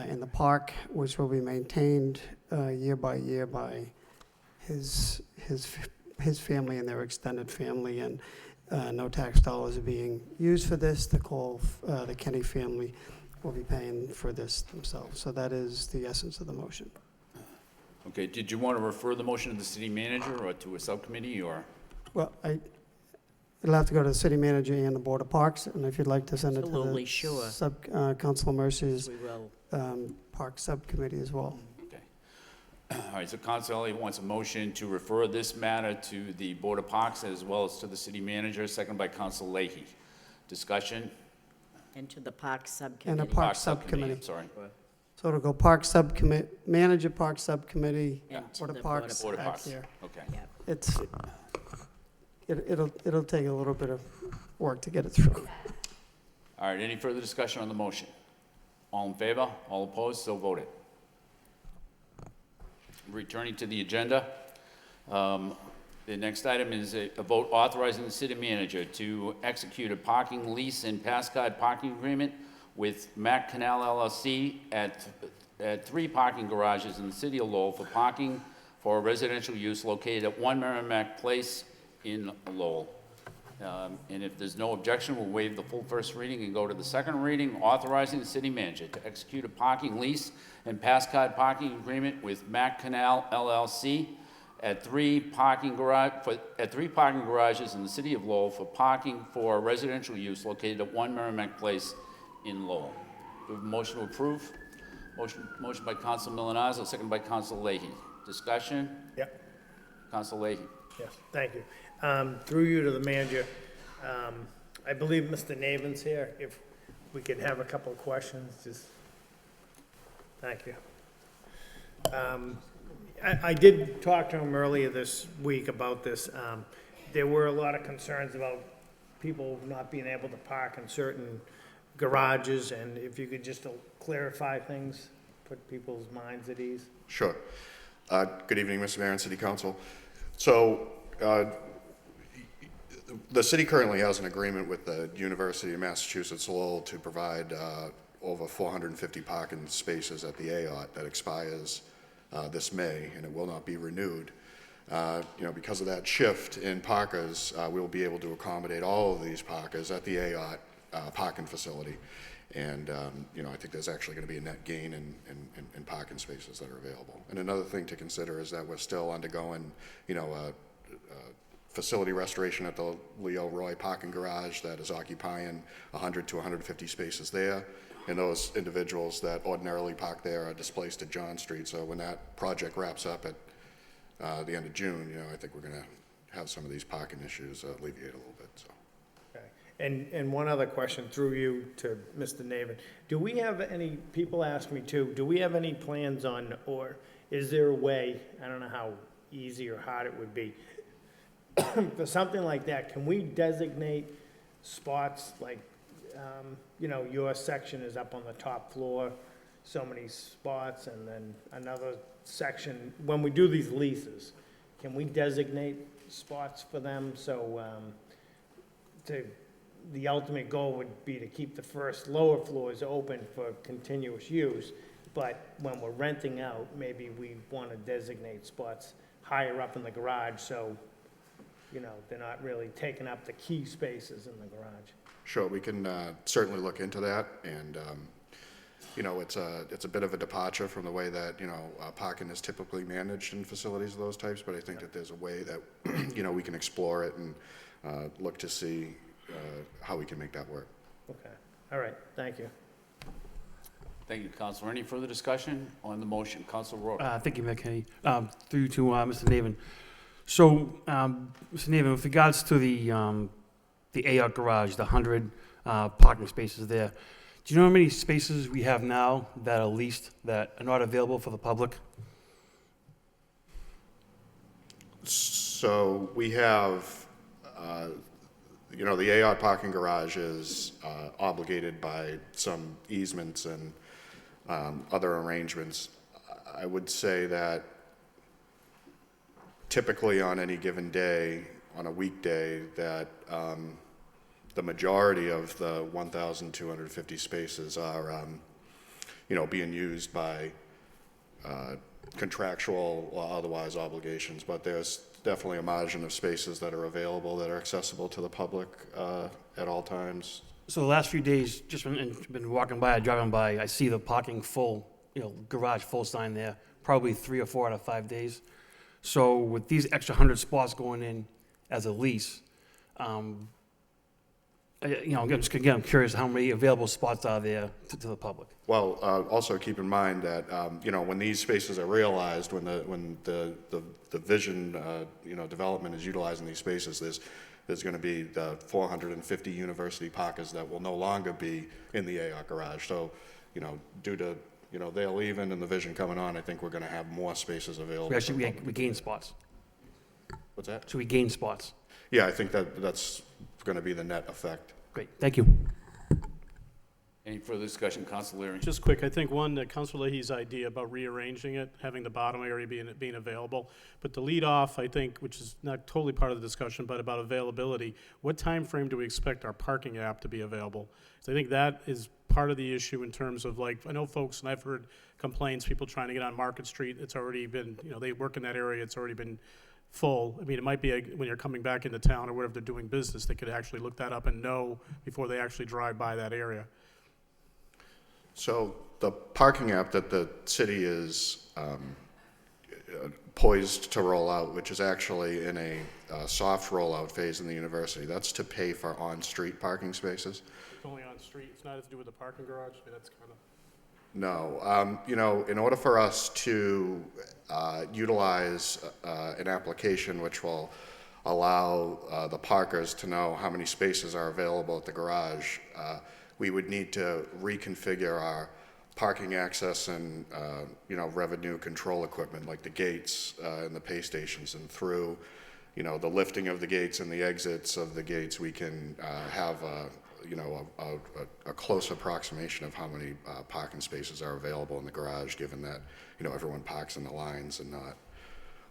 in the park, which will be maintained year by year by his family and their extended family, and no tax dollars are being used for this. The Kenny family will be paying for this themselves. So that is the essence of the motion. Okay, did you want to refer the motion to the city manager or to a subcommittee, or? Well, it'll have to go to the city manager and the Board of Parks, and if you'd like to send it to Absolutely, the sure. Councilor Mercy's We will. Park Subcommittee as well. Okay. All right, so Council Elliott wants a motion to refer this matter to the Board of Parks as well as to the city manager, seconded by Council Leahy. Discussion? Into the Park And Subcommittee. the Park Subcommittee. I'm sorry. So it'll go Park Subcommittee, Manager, Park Subcommittee, And to Board the of Parks Board of back Parks. here. Okay. It's, it'll take a little bit of work to get it through. All right, any further discussion on the motion? All in favor? All opposed? So voted. Returning to the agenda, the next item is a vote authorizing the city manager to execute a parking lease and pass card parking agreement with Mac Canal LLC at 3 parking garages in the city of Lowell for parking for residential use located at 1 Merrimack Place in Lowell. And if there's no objection, we'll waive the full first reading and go to the second reading, authorizing the city manager to execute a parking lease and pass card parking agreement with Mac Canal LLC at 3 parking garages in the city of Lowell for parking for residential use located at 1 Merrimack Place in Lowell. Do we have a motion to approve? Motion by Council Milonazo, second by Council Leahy. Discussion? Yep. Council Leahy. Yes, thank you. Through you to the manager, I believe Mr. Naven's here. If we could have a couple of questions, just, thank you. I did talk to him earlier this week about this. There were a lot of concerns about people not being able to park in certain garages, and if you could just clarify things, put people's minds at ease. Sure. Good evening, Mr. Mayor and City Council. So, the city currently has an agreement with the University of Massachusetts Lowell to provide over 450 parking spaces at the AOT that expires this May, and it will not be renewed. Because of that shift in parkers, we will be able to accommodate all of these parkers at the AOT parking facility. And, I think there's actually going to be a net gain in parking spaces that are available. And another thing to consider is that we're still undergoing, facility restoration at the Leo Roy parking garage that is occupying 100 to 150 spaces there. And those individuals that ordinarily park there are displaced to John Street. So when that project wraps up at the end of June, I think we're going to have some of these parking issues alleviate a little bit, so. And one other question through you to Mr. Naven. Do we have any, people ask me too, do we have any plans on, or is there a way, I don't know how easy or hard it would be, for something like that, can we designate spots like, your section is up on the top floor, so many spots, and then another section. When we do these leases, can we designate spots for them? So, the ultimate goal would be to keep the first lower floors open for continuous use, but when we're renting out, maybe we want to designate spots higher up in the garage, so, you know, they're not really taking up the key spaces in the garage. Sure, we can certainly look into that, and, you know, it's a bit of a departure from the way that, you know, parking is typically managed in facilities of those types, but I think that there's a way that, you know, we can explore it and look to see how we can make that work. Okay, all right, thank you. Thank you, Counselor. Any further discussion on the motion? Counselor Rourke. Thank you, Mayor Kenny. Through to Mr. Navin. So, Mr. Navin, with regards to the AR garage, the 100 parking spaces there, do you know how many spaces we have now that are leased that are not available for the public? So we have, you know, the AR parking garage is obligated by some easements and other arrangements. I would say that typically on any given day, on a weekday, that the majority of the 1,250 spaces are, you know, being used by contractual or otherwise obligations, but there's definitely a margin of spaces that are available that are accessible to the public at all times. So the last few days, just been walking by, driving by, I see the parking full, you know, garage full sign there, probably 3 or 4 out of 5 days. So with these extra 100 spots going in as a lease, you know, I'm curious how many available spots are there to the public. Well, also keep in mind that, you know, when these spaces are realized, when the vision, you know, development is utilizing these spaces, there's going to be the 450 university parkers that will no longer be in the AR garage. So, you know, due to, you know, they're leaving and the vision coming on, I think we're going to have more spaces available. We gain spots. What's that? So we gain spots. Yeah, I think that's going to be the net effect. Great, thank you. Any further discussion? Counselor Leary. Just quick, I think one, Councilor Leahy's idea about rearranging it, having the bottom area being available, but the lead off, I think, which is not totally part of the discussion, but about availability, what time frame do we expect our parking app to be available? So I think that is part of the issue in terms of, like, I know folks, and I've heard complaints, people trying to get on Market Street, it's already been, you know, they work in that area, it's already been full. I mean, it might be when you're coming back into town or wherever they're doing business, they could actually look that up and know before they actually drive by that area. So the parking app that the city is poised to roll out, which is actually in a soft rollout phase in the university, that's to pay for on-street parking spaces. It's only on street, it's not to do with the parking garage, but that's kind of... No, you know, in order for us to utilize an application which will allow the parkers to know how many spaces are available at the garage, we would need to reconfigure our parking access and, you know, revenue control equipment like the gates and the pay stations, and through, you know, the lifting of the gates and the exits of the gates, we can have you know, a close approximation of how many parking spaces are available in the garage, given that, you know, everyone parks in the lines and not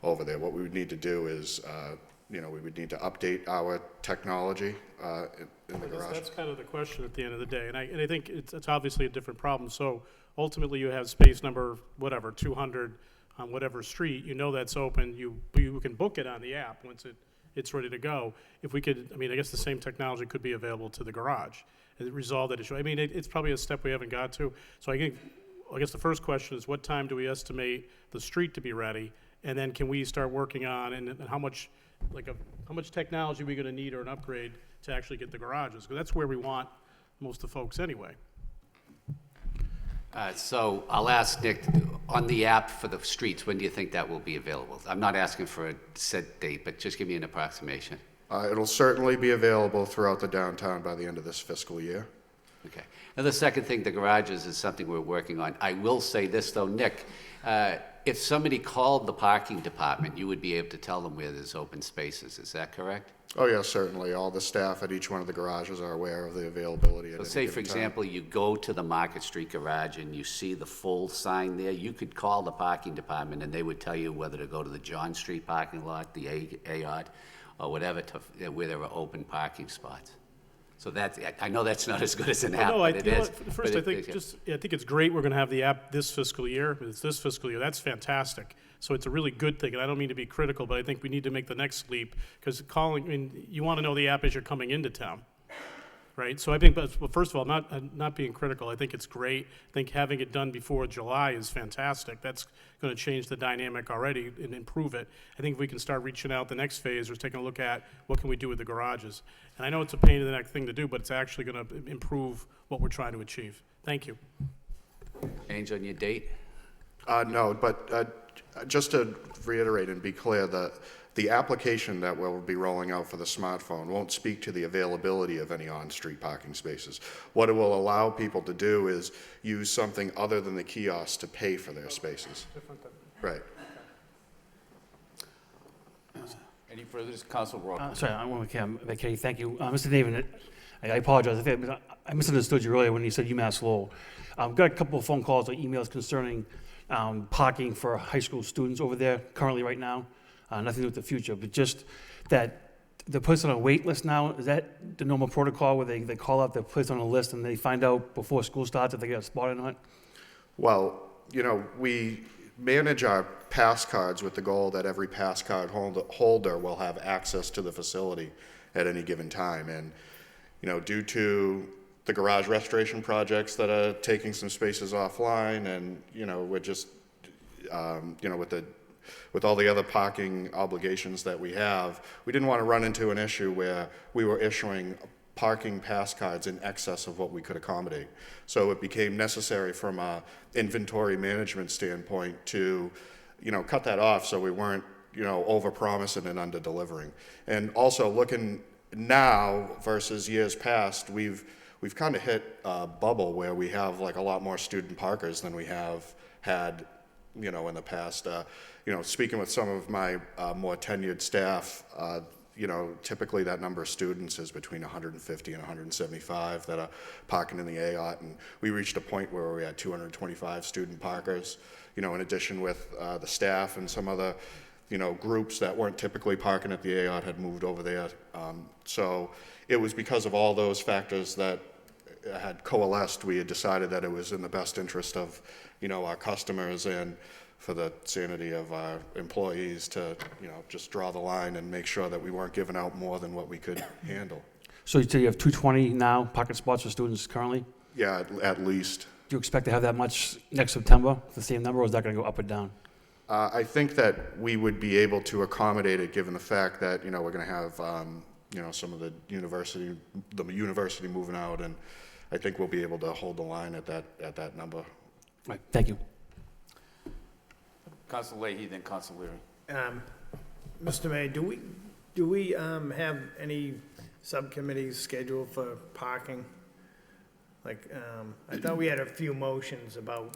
over there. What we would need to do is, you know, we would need to update our technology in the garage. That's kind of the question at the end of the day, and I think it's obviously a different problem. So ultimately, you have space number, whatever, 200 on whatever street, you know that's open, you can book it on the app once it's ready to go. If we could, I mean, I guess the same technology could be available to the garage and resolve that issue. I mean, it's probably a step we haven't got to. So I guess the first question is, what time do we estimate the street to be ready? And then can we start working on, and how much technology are we going to need or an upgrade to actually get the garages? Because that's where we want most of the folks anyway. So I'll ask Nick, on the app for the streets, when do you think that will be available? I'm not asking for a set date, but just give me an approximation. It'll certainly be available throughout the downtown by the end of this fiscal year. Okay. Now, the second thing, the garages, is something we're working on. I will say this, though, Nick, If somebody called the parking department, you would be able to tell them where there's open spaces, is that correct? Oh, yes, certainly. All the staff at each one of the garages are aware of the availability at So any say, for given time. example, you go to the Market Street garage and you see the full sign there, you could call the parking department and they would tell you whether to go to the John Street parking lot, the A-Yard, or whatever, where there were open parking spots. So that's, I know that's not as good as an app, No, but it you know is. what, But first, I it- think I think it's great we're gonna have the app this fiscal year. It's this fiscal year. That's fantastic. So it's a really good thing, and I don't mean to be critical, but I think we need to make the next leap, because I mean, you wanna know the app as you're coming into town, right? So I think, well, first of all, not being critical, I think it's great. I think having it done before July is fantastic. That's gonna change the dynamic already and improve it. I think if we can start reaching out, the next phase is taking a look at what can we do with the garages. And I know it's a pain in the neck thing to do, but it's actually gonna improve what we're trying to achieve. Thank you. Change on your date? No, but just to reiterate and be clear, the application that we'll be rolling out for the smartphone won't speak to the availability of any on-street parking spaces. What it will allow people to do is use something other than the kiosk to pay for their spaces. Right. Any further, Council Roy? Sorry, I want to, okay, thank you. Mr. David, I apologize. I misunderstood you earlier when you said UMass Lowell. Got a couple of phone calls or emails concerning parking for high school students over there currently right now. Nothing to do with the future, but just that they're placed on a wait list now. Is that the normal protocol where they call up, they're placed on a list, and they find out before school starts if they get a spot or not? Well, you know, we manage our pass cards with the goal that every pass card holder will have access to the facility at any given time. And, you know, due to the garage restoration projects that are taking some spaces offline, and, you know, we're just, you know, with all the other parking obligations that we have, we didn't want to run into an issue where we were issuing parking pass cards in excess of what we could accommodate. So it became necessary from a inventory management standpoint to, you know, cut that off so we weren't, you know, over-promising and under-delivering. And also looking now versus years past, we've kind of hit a bubble where we have like a lot more student parkers than we have had, you know, in the past. You know, speaking with some of my more tenured staff, you know, typically that number of students is between 150 and 175 that are parking in the AOT, and we reached a point where we had 225 student parkers, you know, in addition with the staff and some other, you know, groups that weren't typically parking at the AOT had moved over there. So it was because of all those factors that had coalesced, we had decided that it was in the best interest of, you know, our customers and for the sanity of our employees to, you know, just draw the line and make sure that we weren't giving out more than what we could handle. So you say you have 220 now parking spots for students currently? Yeah, at least. Do you expect to have that much next September, the same number, or is that going to go up or down? I think that we would be able to accommodate it, given the fact that, you know, we're going to have, you know, some of the university moving out, and I think we'll be able to hold the line at that number. Right, thank you. Council Leahy, then Council Leary. Mr. Mayor, do we have any subcommittees scheduled for parking? Like, I thought we had a few motions about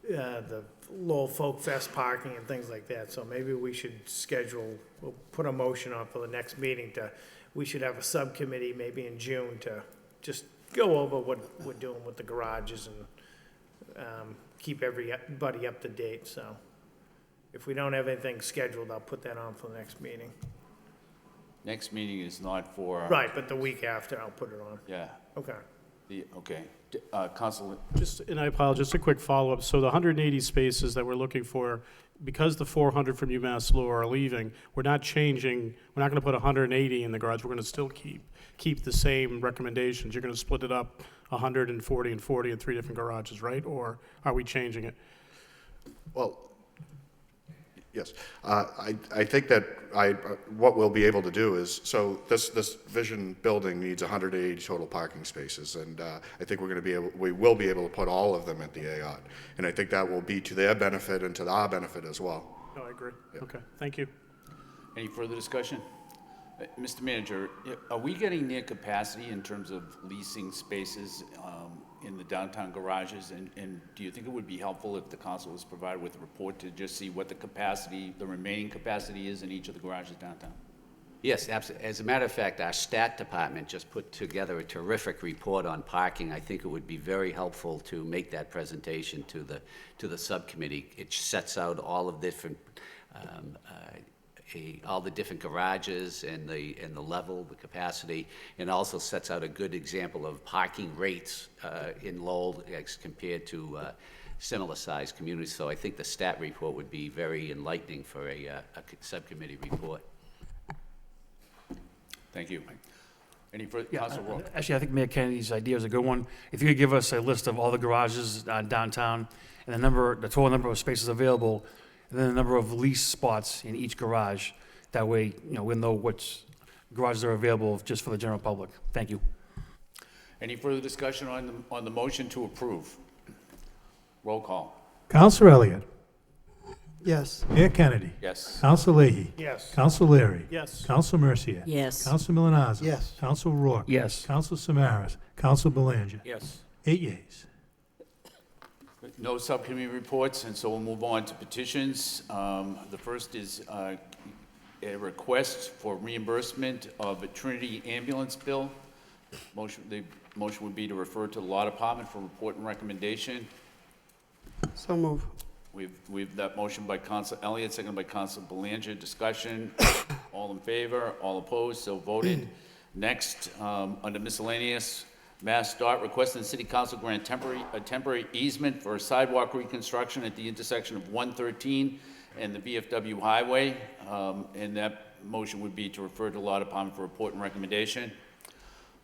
the Lowell Folk Fest parking and things like that, so maybe we should we'll put a motion on for the next meeting we should have a subcommittee maybe in June to just go over what we're doing with the garages and keep everybody up to date, so if we don't have anything scheduled, I'll put that on for the next meeting. Next meeting is not for... Right, but the week after, I'll put it on. Yeah. Okay. Okay. Council... And I apologize, just a quick follow-up. So the 180 spaces that we're looking for, because the 400 from UMass Lowell are leaving, we're not changing, we're not going to put 180 in the garage. We're going to still keep the same recommendations. You're going to split it up 140 and 40 in 3 different garages, right? Or are we changing it? Well, yes. I think that what we'll be able to do is, so this Vision building needs 180 total parking spaces, and I think we will be able to put all of them at the AOT, and I think that will be to their benefit and to our benefit as well. No, I agree. Yeah. Okay, thank you. Any further discussion? Mr. Manager, are we getting near capacity in terms of leasing spaces in the downtown garages, and do you think it would be helpful if the council was provided with a report to just see what the capacity, the remaining capacity is in each of the garages downtown? Yes, absolutely. As a matter of fact, our stat department just put together a terrific report on parking. I think it would be very helpful to make that presentation to the subcommittee. It sets out all of different, all the different garages and the level, the capacity, and also sets out a good example of parking rates in Lowell as compared to similar-sized communities. So I think the stat report would be very enlightening for a subcommittee report. Thank you. Any further, Council Rowe? Actually, I think Mayor Kennedy's idea is a good one. If you could give us a list of all the garages downtown and the total number of spaces available, and then the number of lease spots in each garage. That way, we'll know which garages are available just for the general public. Thank you. Any further discussion on the motion to approve? Roll call. Counselor Elliott. Yes. Mayor Kennedy. Yes. Counselor Leahy. Yes. Counselor Leary. Yes. Counselor Mercier. Yes. Counselor Milonazo. Yes. Counselor Rourke. Yes. Counselor Samaras. Counselor Belanger. Yes. 8 yeas. No subcommittee reports, and so we'll move on to petitions. The first is a request for reimbursement of a Trinity ambulance bill. The motion would be to refer to the Law Department for report and recommendation. So move. We've that motion by Council Elliott, seconded by Council Belanger. Discussion. All in favor, all opposed, so voted. Next, under miscellaneous, Mass DOT requesting the City Council grant a temporary easement for a sidewalk reconstruction at the intersection of 113 and the VFW Highway. And that motion would be to refer to the Law Department for report and recommendation.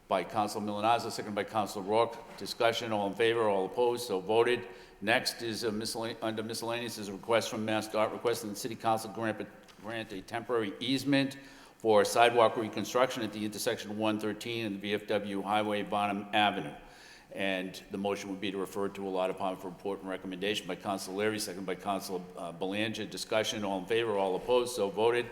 By Council Milonazo, seconded by Council Rourke. Discussion, all in favor, all opposed, so voted. Next is under miscellaneous is a request from Mass DOT requesting the City Council grant a temporary easement for sidewalk reconstruction at the intersection of 113 and the VFW Highway, Bonham Avenue. And the motion would be to refer to a Law Department for report and recommendation by Council Leary, seconded by Council Belanger. Discussion, all in favor, all opposed, so voted.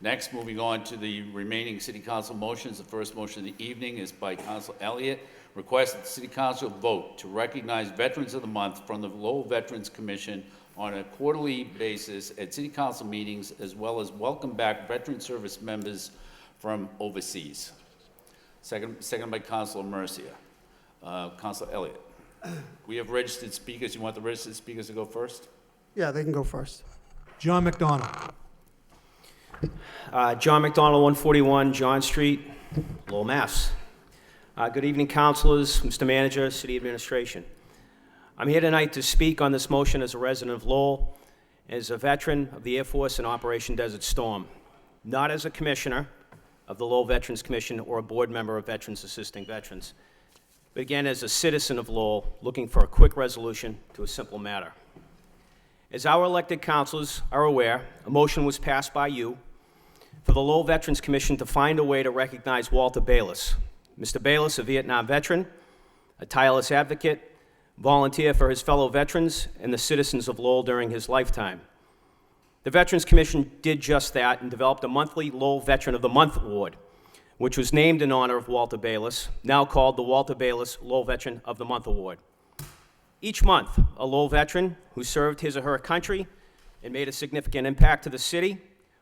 Next, moving on to the remaining City Council motions. The first motion of the evening is by Council Elliott. Request that the City Council vote to recognize Veterans of the Month from the Lowell Veterans Commission on a quarterly basis at City Council meetings, as well as welcome back veteran service members from overseas. Second by Councilor Mercier. Councilor Elliott. We have registered speakers. You want the registered speakers to go first? Yeah, they can go first. John McDonald. John McDonald, 141 John Street, Lowell, Mass. Good evening, councilors, Mr. Manager, City Administration. I'm here tonight to speak on this motion as a resident of Lowell, as a veteran of the Air Force in Operation Desert Storm, not as a commissioner of the Lowell Veterans Commission or a board member of Veterans Assisting Veterans, but again as a citizen of Lowell looking for a quick resolution to a simple matter. As our elected councilors are aware, a motion was passed by you for the Lowell Veterans Commission to find a way to recognize Walter Bayless. Mr. Bayless, a Vietnam veteran, a tireless advocate, volunteer for his fellow veterans and the citizens of Lowell during his lifetime. The Veterans Commission did just that and developed a monthly Lowell Veteran of the Month Award, which was named in honor of Walter Bayless, now called the Walter Bayless Lowell Veteran of the Month Award. Each month, a Lowell veteran who served his or her country and made a significant impact to the city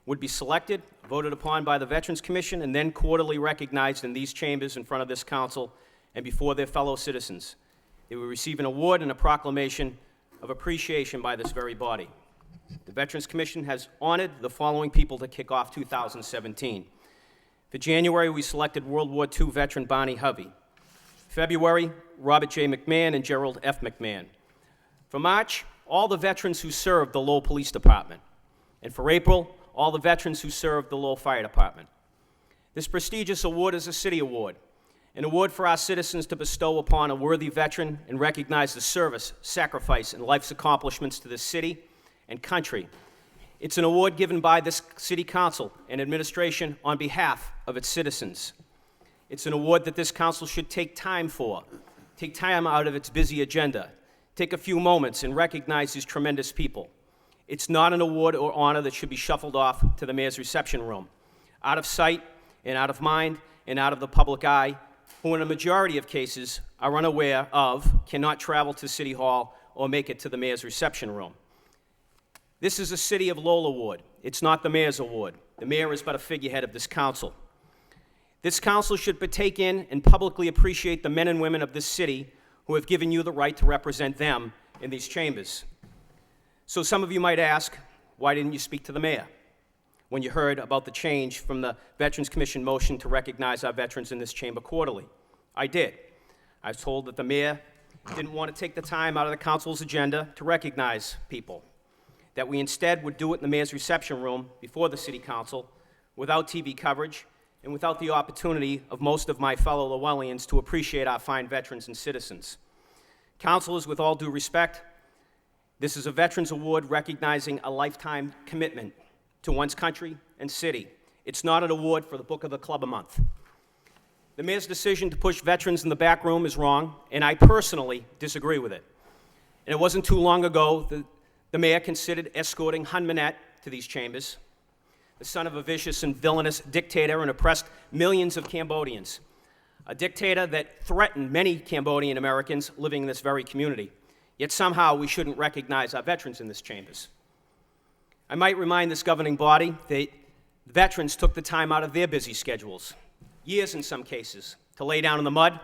would be selected, voted upon by the Veterans Commission, and then quarterly recognized in these chambers in front of this council and before their fellow citizens. They would receive an award and a proclamation of appreciation by this very body. The Veterans Commission has honored the following people to kick off 2017. For January, we selected World War II veteran Barney Hovey. February, Robert J. McMahon and Gerald F. McMahon. For March, all the veterans who served the Lowell Police Department. And for April, all the veterans who served the Lowell Fire Department. This prestigious award is a city award, an award for our citizens to bestow upon a worthy veteran and recognize the service, sacrifice, and life's accomplishments to the city and country. It's an award given by this city council and administration on behalf of its citizens. It's an award that this council should take time for, take time out of its busy agenda, take a few moments and recognize these tremendous people. It's not an award or honor that should be shuffled off to the mayor's reception room, out of sight and out of mind and out of the public eye who in a majority of cases are unaware of, cannot travel to City Hall or make it to the mayor's reception room. This is a City of Lowell award. It's not the mayor's award. The mayor is but a figurehead of this council. This council should partake in and publicly appreciate the men and women of this city who have given you the right to represent them in these chambers. So some of you might ask, why didn't you speak to the mayor when you heard about the change from the Veterans Commission motion to recognize our veterans in this chamber quarterly? I did. I was told that the mayor didn't want to take the time out of the council's agenda to recognize people, that we instead would do it in the mayor's reception room before the city council, without TV coverage, and without the opportunity of most of my fellow Lowellians to appreciate our fine veterans and citizens. Councilors, with all due respect, this is a Veterans Award recognizing a lifetime commitment to one's country and city. It's not an award for the book of the club a month. The mayor's decision to push veterans in the back room is wrong, and I personally disagree with it. And it wasn't too long ago that the mayor considered escorting Hun Manet to these chambers, the son of a vicious and villainous dictator and oppressed millions of Cambodians, a dictator that threatened many Cambodian Americans living in this very community. Yet somehow we shouldn't recognize our veterans in this chambers. I might remind this governing body that veterans took the time out of their busy schedules, years in some cases, to lay down in the mud,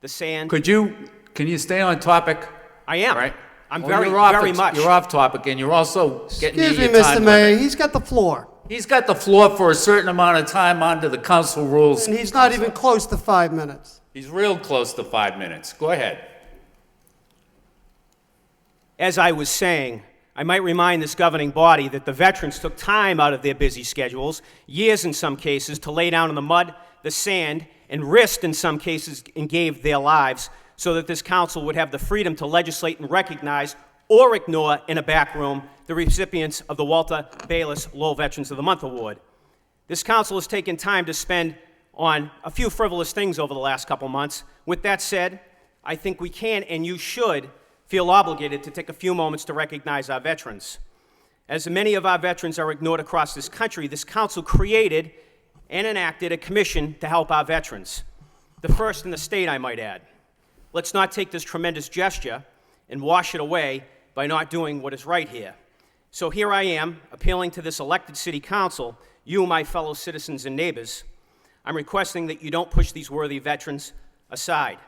the sand. Can you stay on topic? I am. Right. I'm Well, very much. You're off topic, and you're also getting Excuse near me, your Mr. time Mayor, limit. he's got the floor. He's got the floor for a certain amount of time under the council rules. And he's not even close to 5 minutes. He's real close to 5 minutes. Go ahead. As I was saying, I might remind this governing body that the veterans took time out of their busy schedules, years in some cases, to lay down in the mud, the sand, and risked in some cases and gave their lives so that this council would have the freedom to legislate and recognize or ignore in a back room the recipients of the Walter Bayless Lowell Veterans of the Month Award. This council has taken time to spend on a few frivolous things over the last couple months. With that said, I think we can and you should feel obligated to take a few moments to recognize our veterans. As many of our veterans are ignored across this country, this council created and enacted a commission to help our veterans. The first in the state, I might add. Let's not take this tremendous gesture and wash it away by not doing what is right here. So here I am, appealing to this elected city council, you, my fellow citizens and neighbors. I'm requesting that you don't push these worthy veterans aside.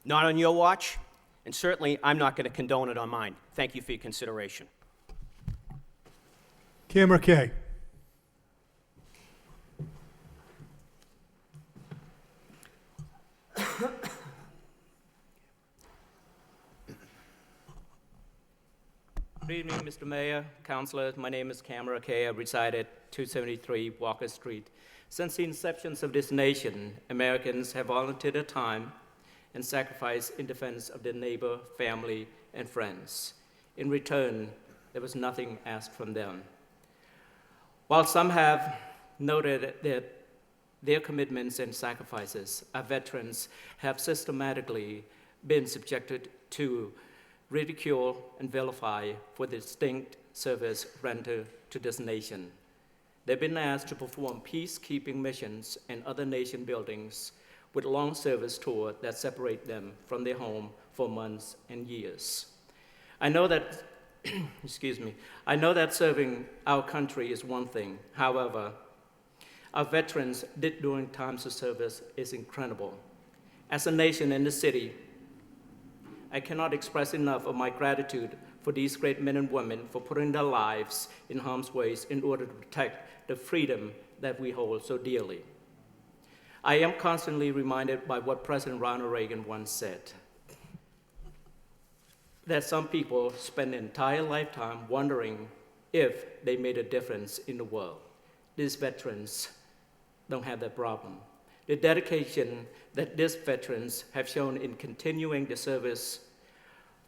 Not on your watch, and certainly I'm not going to condone it on mine. Thank you for your consideration. Camera K. Good evening, Mr. Mayor, councilors. My name is Camera Kay. I reside at 273 Walker Street. Since the inception of this nation, Americans have volunteered their time and sacrificed in defense of their neighbor, family, and friends. In return, there was nothing asked from them. While some have noted that their commitments and sacrifices, our veterans have systematically been subjected to ridicule and vilify for the distinct service rendered to this nation. They've been asked to perform peacekeeping missions and other nation buildings with long service tour that separate them from their home for months and years. I know that, I know that serving our country is one thing. However, our veterans did during times of service is incredible. As a nation in the city, I cannot express enough of my gratitude for these great men and women for putting their lives in harm's way in order to protect the freedom that we hold so dearly. I am constantly reminded by what President Ronald Reagan once said, that some people spend an entire lifetime wondering if they made a difference in the world. These veterans don't have that problem. The dedication that these veterans have shown in continuing the service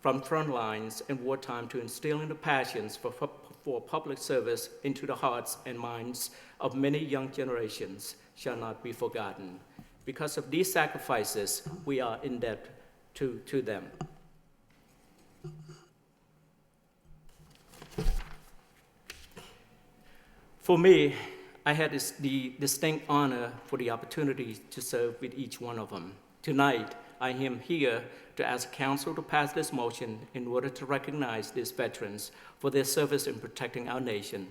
from front lines in wartime to instilling the passions for public service into the hearts and minds of many young generations shall not be forgotten. Because of these sacrifices, we are in debt to them. For me, I had the distinct honor for the opportunity to serve with each one of them. Tonight, I am here to ask Council to pass this motion in order to recognize these veterans for their service in protecting our nation.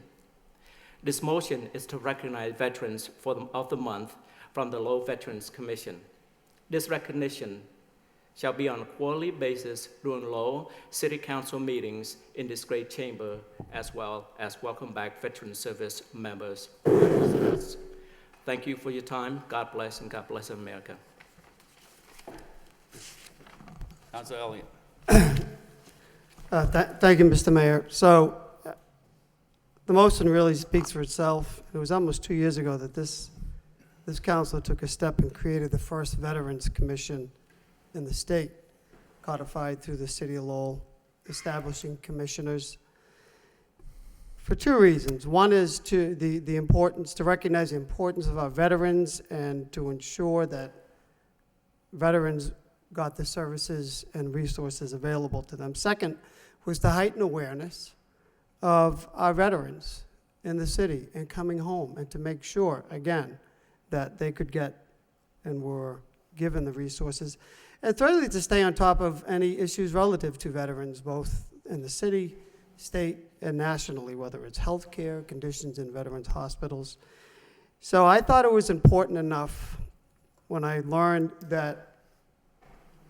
This motion is to recognize veterans of the month from the Lowell Veterans Commission. This recognition shall be on a quarterly basis during Lowell City Council meetings in this great chamber, as well as welcome back veteran service members. Thank you for your time. God bless, and God bless America. Councilor Elliott. Thank you, Mr. Mayor. So the motion really speaks for itself. It was almost 2 years ago that this council took a step and created the first Veterans Commission in the state, codified through the city of Lowell, establishing commissioners for two reasons. One is to recognize the importance of our veterans and to ensure that veterans got the services and resources available to them. Second was to heighten awareness of our veterans in the city and coming home, and to make sure, again, that they could get and were given the resources. And thirdly, to stay on top of any issues relative to veterans, both in the city, state, and nationally, whether it's healthcare, conditions in veterans' hospitals. So I thought it was important enough when I learned that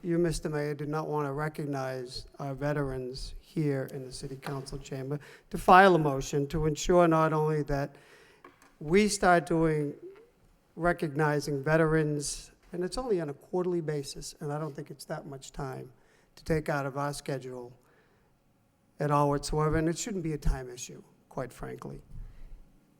you, Mr. Mayor, did not want to recognize our veterans here in the City Council chamber, to file a motion to ensure not only that we start recognizing veterans, and it's only on a quarterly basis, and I don't think it's that much time to take out of our schedule at all whatsoever, and it shouldn't be a time issue, quite frankly.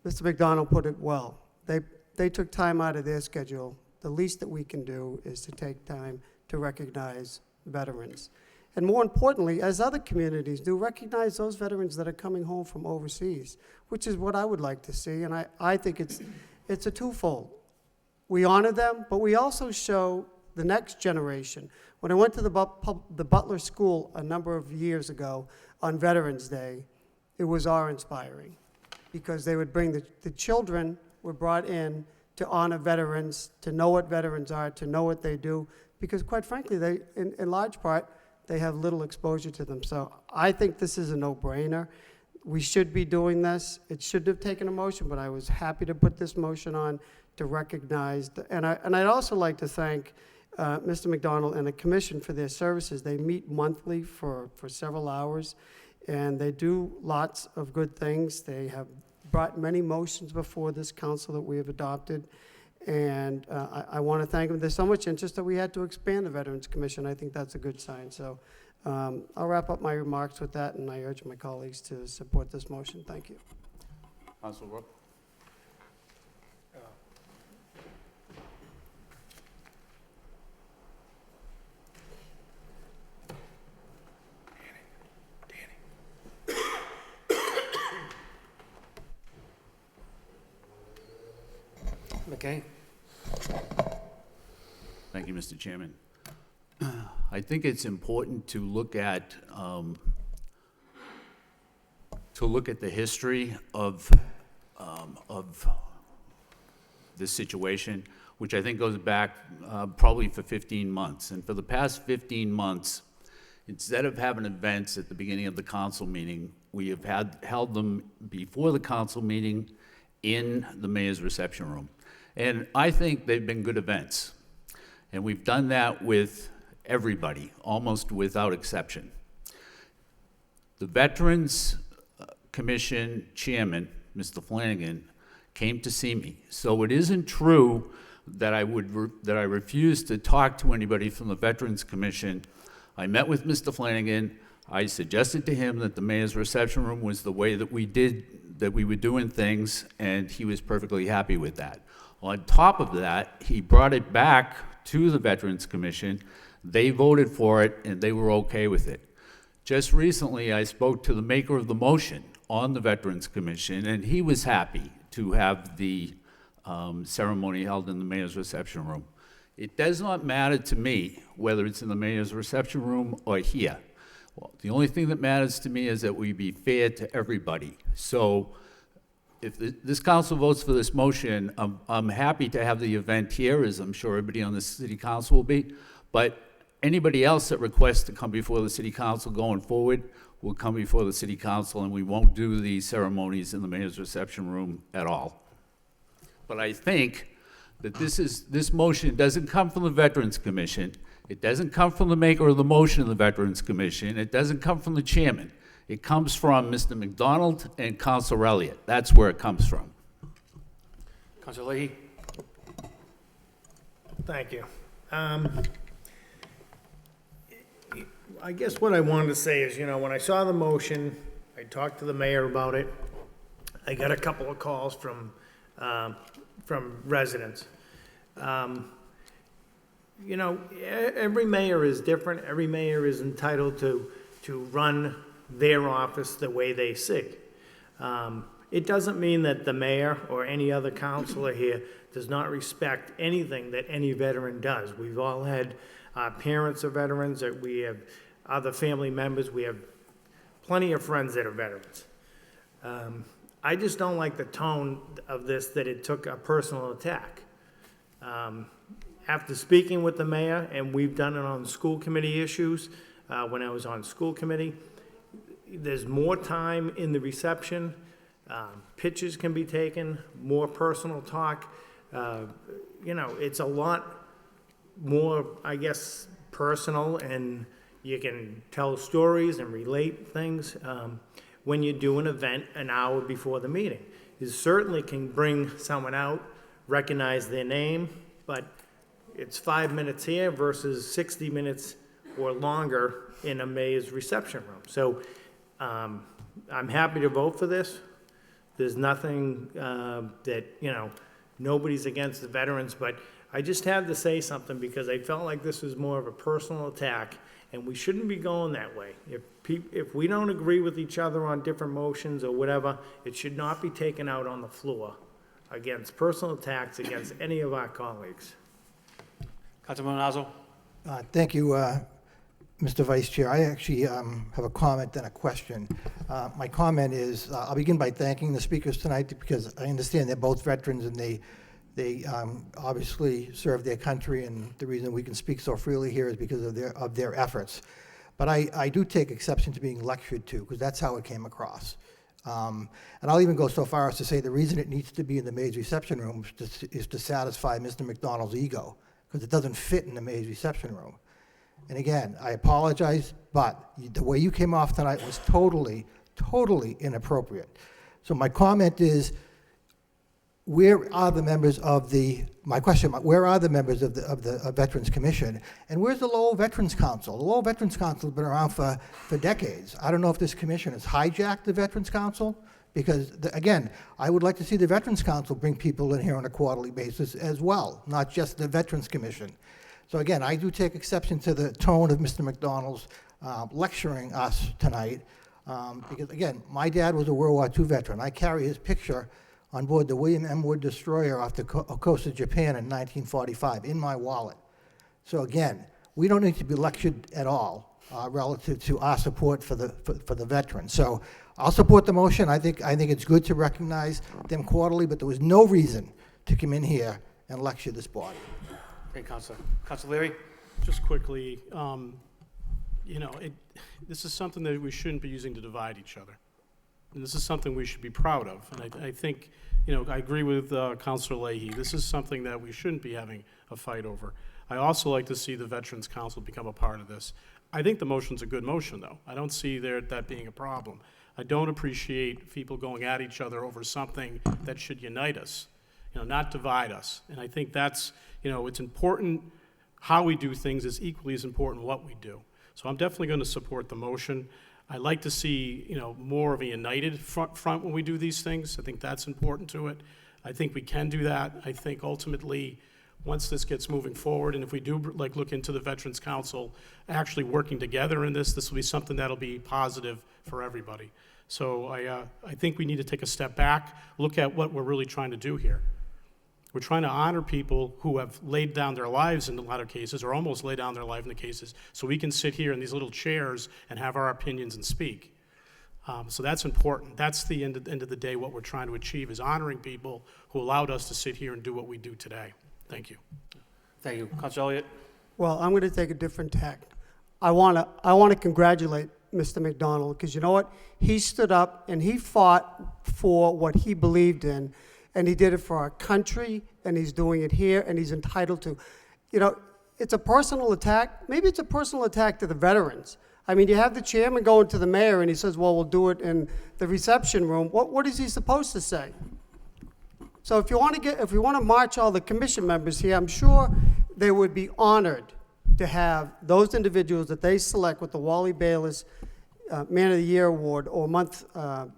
Mr. McDonald put it well. They took time out of their schedule. The least that we can do is to take time to recognize veterans. And more importantly, as other communities do, recognize those veterans that are coming home from overseas, which is what I would like to see, and I think it's a twofold. We honor them, but we also show the next generation. When I went to the Butler School a number of years ago on Veterans Day, it was awe-inspiring, because they would bring the children were brought in to honor veterans, to know what veterans are, to know what they do, because quite frankly, they, in large part, they have little exposure to them. So I think this is a no-brainer. We should be doing this. It should have taken a motion, but I was happy to put this motion on to recognize, and I'd also like to thank Mr. McDonald and the commission for their services. They meet monthly for several hours, and they do lots of good things. They have brought many motions before this council that we have adopted, and I want to thank them. There's so much interest that we had to expand the Veterans Commission. I think that's a good sign. So I'll wrap up my remarks with that, and I urge my colleagues to support this motion. Thank you. Councilor Rook. McKay. Thank you, Mr. Chairman. I think it's important to look at the history of this situation, which I think goes back probably for 15 months. And for the past 15 months, instead of having events at the beginning of the council meeting, we have held them before the council meeting in the mayor's reception room. And I think they've been good events. And we've done that with everybody, almost without exception. The Veterans Commission Chairman, Mr. Flanagan, came to see me. So it isn't true that I refused to talk to anybody from the Veterans Commission. I met with Mr. Flanagan. I suggested to him that the mayor's reception room was the way that we were doing things, and he was perfectly happy with that. On top of that, he brought it back to the Veterans Commission. They voted for it, and they were okay with it. Just recently, I spoke to the maker of the motion on the Veterans Commission, and he was happy to have the ceremony held in the mayor's reception room. It does not matter to me whether it's in the mayor's reception room or here. Well, the only thing that matters to me is that we be fair to everybody. So if this council votes for this motion, I'm happy to have the event here, as I'm sure everybody on the city council will be. But anybody else that requests to come before the city council going forward will come before the city council, and we won't do these ceremonies in the mayor's reception room at all. But I think that this motion doesn't come from the Veterans Commission. It doesn't come from the maker of the motion of the Veterans Commission. It doesn't come from the chairman. It comes from Mr. McDonald and Councilor Elliott. That's where it comes from. Councilor Leahy? Thank you. I guess what I wanted to say is, when I saw the motion, I talked to the mayor about it. I got a couple of calls from residents. Every mayor is different. Every mayor is entitled to run their office the way they see. It doesn't mean that the mayor or any other councilor here does not respect anything that any veteran does. We've all had parents of veterans, that we have other family members, we have plenty of friends that are veterans. I just don't like the tone of this, that it took a personal attack. After speaking with the mayor, and we've done it on school committee issues, when I was on school committee, there's more time in the reception, pictures can be taken, more personal talk. It's a lot more, I guess, personal, and you can tell stories and relate things when you do an event an hour before the meeting. You certainly can bring someone out, recognize their name, but it's 5 minutes here versus 60 minutes or longer in a mayor's reception room. So I'm happy to vote for this. There's nothing that, nobody's against the veterans, but I just had to say something because I felt like this was more of a personal attack, and we shouldn't be going that way. If we don't agree with each other on different motions or whatever, it should not be taken out on the floor against personal attacks against any of our colleagues. Councilman Mazzo? Thank you, Mr. Vice Chair. I actually have a comment and a question. My comment is, I'll begin by thanking the speakers tonight because I understand they're both veterans and they obviously serve their country, and the reason we can speak so freely here is because of their efforts. But I do take exception to being lectured to, because that's how it came across. And I'll even go so far as to say the reason it needs to be in the mayor's reception room is to satisfy Mr. McDonald's ego, because it doesn't fit in the mayor's reception room. And again, I apologize, but the way you came off tonight was totally, totally inappropriate. So my comment is, where are the members of where are the members of the Veterans Commission? And where's the Lowell Veterans Council? The Lowell Veterans Council has been around for decades. I don't know if this commission has hijacked the Veterans Council, because, again, I would like to see the Veterans Council bring people in here on a quarterly basis as well, not just the Veterans Commission. So again, I do take exception to the tone of Mr. McDonald's lecturing us tonight, because, again, my dad was a World War II veteran. I carry his picture on board the William M. Wood destroyer off the coast of Japan in 1945 in my wallet. So again, we don't need to be lectured at all relative to our support for the veterans. So I'll support the motion. I think it's good to recognize them quarterly, but there was no reason to come in here and lecture this body. Okay, Councilor. Councilor Leary? Just quickly, this is something that we shouldn't be using to divide each other. And this is something we should be proud of. And I think, I agree with Councilor Leahy. This is something that we shouldn't be having a fight over. I also like to see the Veterans Council become a part of this. I think the motion's a good motion, though. I don't see that being a problem. I don't appreciate people going at each other over something that should unite us, not divide us. And I think that's, it's important. How we do things is equally as important what we do. So I'm definitely going to support the motion. I like to see, more of a united front when we do these things. I think that's important to it. I think we can do that. I think ultimately, once this gets moving forward, and if we do look into the Veterans Council actually working together in this will be something that'll be positive for everybody. So I think we need to take a step back, look at what we're really trying to do here. We're trying to honor people who have laid down their lives in a lot of cases, or almost laid down their life in the cases, so we can sit here in these little chairs and have our opinions and speak. So that's important. That's the end of the day, what we're trying to achieve is honoring people who allowed us to sit here and do what we do today. Thank you. Thank you. Councilor Elliott? Well, I'm going to take a different tack. I want to congratulate Mr. McDonald, because you know what? He stood up and he fought for what he believed in, and he did it for our country, and he's doing it here, and he's entitled to. You know, it's a personal attack. Maybe it's a personal attack to the veterans. I mean, you have the chairman going to the mayor, and he says, well, we'll do it in the reception room. What is he supposed to say? So if you want to march all the commission members here, I'm sure they would be honored to have those individuals that they select with the Wally Bayless Man of the Year Award or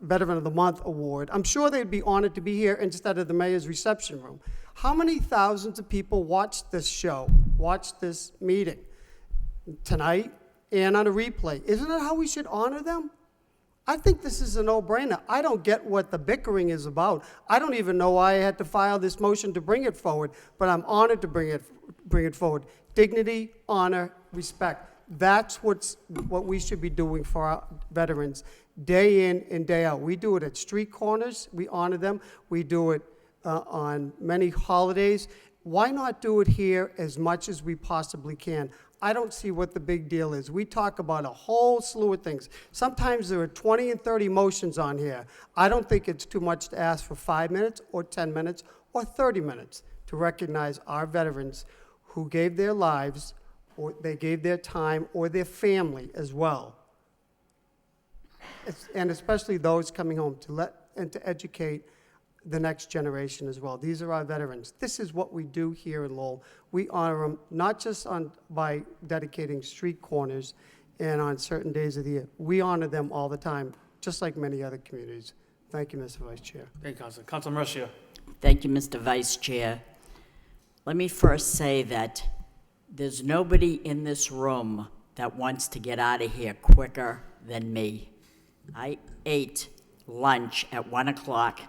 Veteran of the Month Award. I'm sure they'd be honored to be here instead of the mayor's reception room. How many thousands of people watched this show, watched this meeting tonight and on a replay? Isn't that how we should honor them? I think this is a no-brainer. I don't get what the bickering is about. I don't even know why I had to file this motion to bring it forward, but I'm honored to bring it forward. Dignity, honor, respect. That's what we should be doing for our veterans day in and day out. We do it at street corners. We honor them. We do it on many holidays. Why not do it here as much as we possibly can? I don't see what the big deal is. We talk about a whole slew of things. Sometimes there are 20 and 30 motions on here. I don't think it's too much to ask for 5 minutes or 10 minutes or 30 minutes to recognize our veterans who gave their lives, or they gave their time, or their family as well. And especially those coming home to educate the next generation as well. These are our veterans. This is what we do here in Lowell. We honor them not just by dedicating street corners and on certain days of the year. We honor them all the time, just like many other communities. Thank you, Mr. Vice Chair. Thank you, Councilor. Councilor Mercia? Thank you, Mr. Vice Chair. Let me first say that there's nobody in this room that wants to get out of here quicker than me. I ate lunch at 1 o'clock.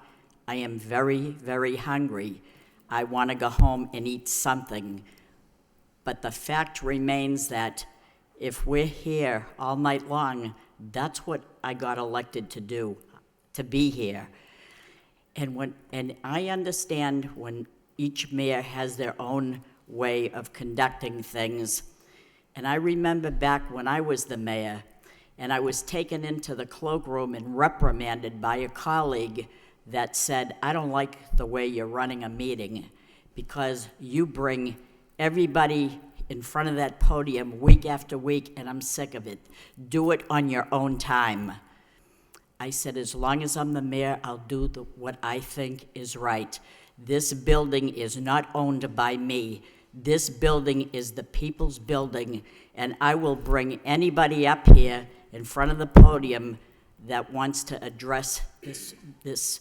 I am very, very hungry. I want to go home and eat something. But the fact remains that if we're here all night long, that's what I got elected to do, to be here. And I understand when each mayor has their own way of conducting things. And I remember back when I was the mayor, and I was taken into the cloakroom and reprimanded by a colleague that said, I don't like the way you're running a meeting because you bring everybody in front of that podium week after week, and I'm sick of it. Do it on your own time. I said, as long as I'm the mayor, I'll do what I think is right. This building is not owned by me. This building is the people's building, and I will bring anybody up here in front of the podium that wants to address this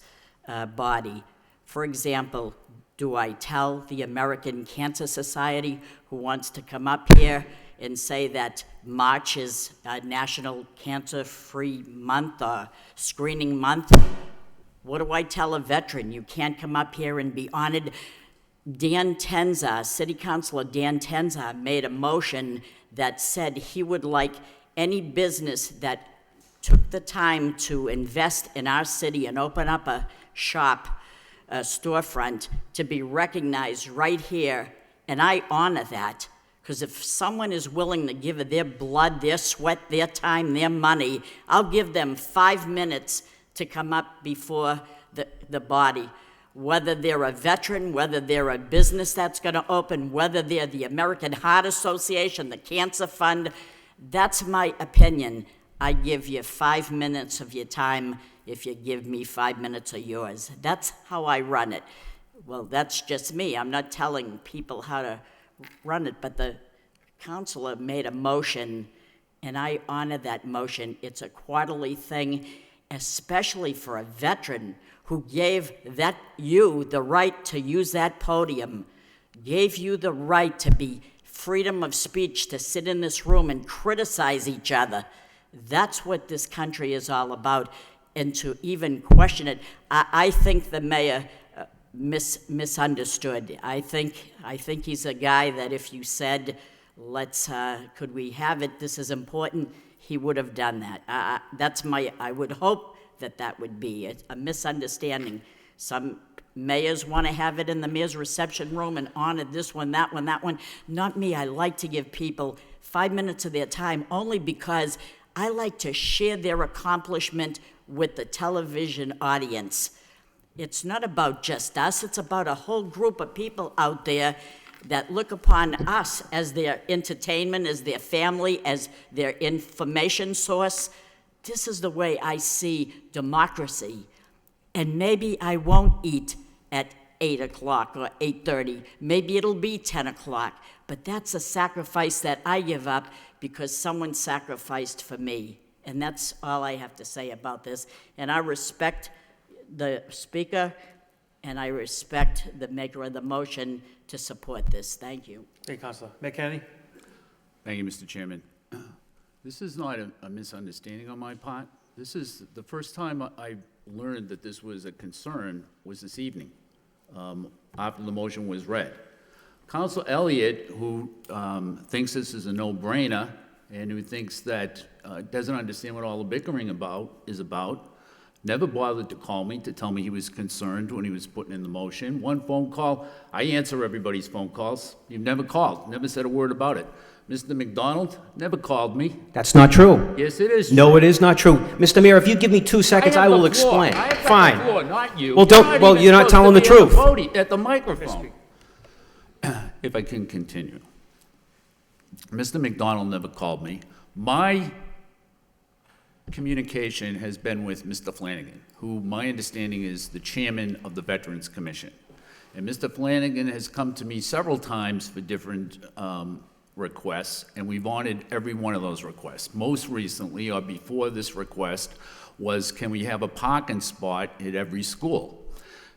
body. For example, do I tell the American Cancer Society who wants to come up here and say that March is National Cancer-Free Month or Screening Month? What do I tell a veteran? You can't come up here and be honored. Dan Tenza, City Councilor Dan Tenza, made a motion that said he would like any business that took the time to invest in our city and open up a shop, a storefront, to be recognized right here. And I honor that, because if someone is willing to give their blood, their sweat, their time, their money, I'll give them 5 minutes to come up before the body. Whether they're a veteran, whether they're a business that's going to open, whether they're the American Heart Association, the Cancer Fund, that's my opinion. I give you 5 minutes of your time if you give me 5 minutes of yours. That's how I run it. Well, that's just me. I'm not telling people how to run it, but the councilor made a motion, and I honor that motion. It's a quarterly thing, especially for a veteran who gave you the right to use that podium, gave you the right to be freedom of speech, to sit in this room and criticize each other. That's what this country is all about. And to even question it, I think the mayor misunderstood. I think he's a guy that if you said, could we have it, this is important, he would have done that. I would hope that that would be a misunderstanding. Some mayors want to have it in the mayor's reception room and honor this one, that one, that one. Not me. I like to give people 5 minutes of their time only because I like to share their accomplishment with the television audience. It's not about just us. It's about a whole group of people out there that look upon us as their entertainment, as their family, as their information source. This is the way I see democracy. And maybe I won't eat at 8 o'clock or 8:30. Maybe it'll be 10 o'clock. But that's a sacrifice that I give up because someone sacrificed for me. And that's all I have to say about this. And I respect the speaker, and I respect the maker of the motion to support this. Thank you. Thank you, Councilor. Mayor Kennedy? Thank you, Mr. Chairman. This is not a misunderstanding on my part. This is the first time I learned that this was a concern was this evening, after the motion was read. Councilor Elliott, who thinks this is a no-brainer and who thinks that doesn't understand what all the bickering is about, never bothered to call me to tell me he was concerned when he was putting in the motion. One phone call, I answer everybody's phone calls. You've never called, never said a word about it. Mr. McDonald never called me. That's not true. Yes, it is. No, it is not true. Mr. Mayor, if you give me 2 seconds, I will explain. I have Fine. the floor, not you. Well, you're not telling the truth. At the microphone. If I can continue. Mr. McDonald never called me. My communication has been with Mr. Flanagan, who my understanding is the chairman of the Veterans Commission. And Mr. Flanagan has come to me several times for different requests, and we've honored every one of those requests. Most recently, or before this request, was can we have a parking spot at every school?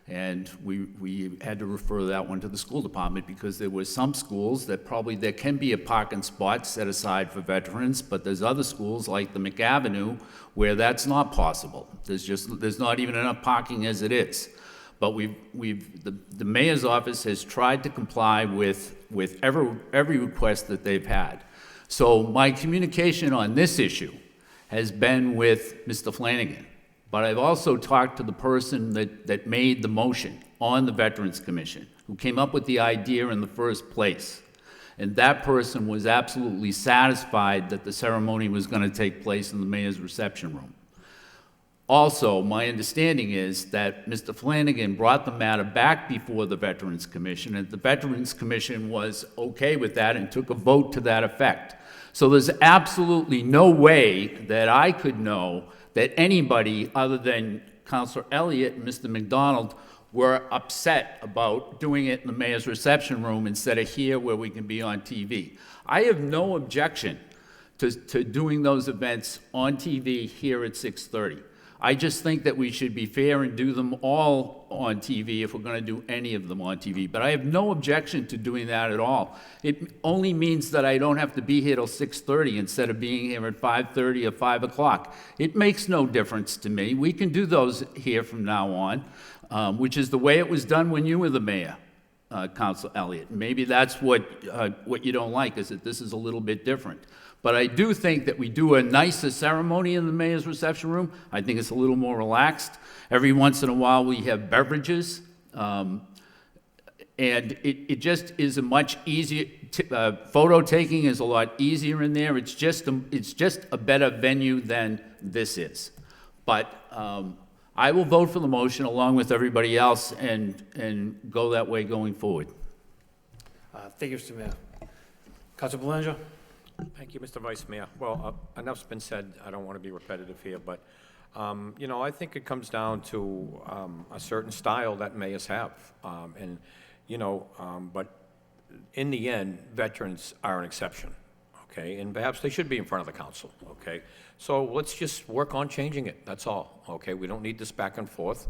And we had to refer that one to the school department because there were some schools that probably there can be a parking spot set aside for veterans, but there's other schools like the McAvenue where that's not possible. There's not even enough parking as it is. But the mayor's office has tried to comply with every request that they've had. So my communication on this issue has been with Mr. Flanagan. But I've also talked to the person that made the motion on the Veterans Commission, who came up with the idea in the first place. And that person was absolutely satisfied that the ceremony was going to take place in the mayor's reception room. Also, my understanding is that Mr. Flanagan brought the matter back before the Veterans Commission, and the Veterans Commission was okay with that and took a vote to that effect. So there's absolutely no way that I could know that anybody other than Councilor Elliott and Mr. McDonald were upset about doing it in the mayor's reception room instead of here where we can be on TV. I have no objection to doing those events on TV here at 6:30. I just think that we should be fair and do them all on TV if we're going to do any of them on TV. But I have no objection to doing that at all. It only means that I don't have to be here till 6:30 instead of being here at 5:30 or 5 o'clock. It makes no difference to me. We can do those here from now on, which is the way it was done when you were the mayor, Councilor Elliott. Maybe that's what you don't like, is that this is a little bit different. But I do think that we do a nicer ceremony in the mayor's reception room. I think it's a little more relaxed. Every once in a while, we have beverages. And it just is a much easier, photo taking is a lot easier in there. It's just a better venue than this is. But I will vote for the motion along with everybody else and go that way going forward. Thank you, Mr. Mayor. Councilor Belanger? Thank you, Mr. Vice Mayor. Well, enough's been said. I don't want to be repetitive here, but, you know, I think it comes down to a certain style that mayors have. But in the end, veterans are an exception, okay? And perhaps they should be in front of the council, okay? So let's just work on changing it, that's all, okay? We don't need this back and forth.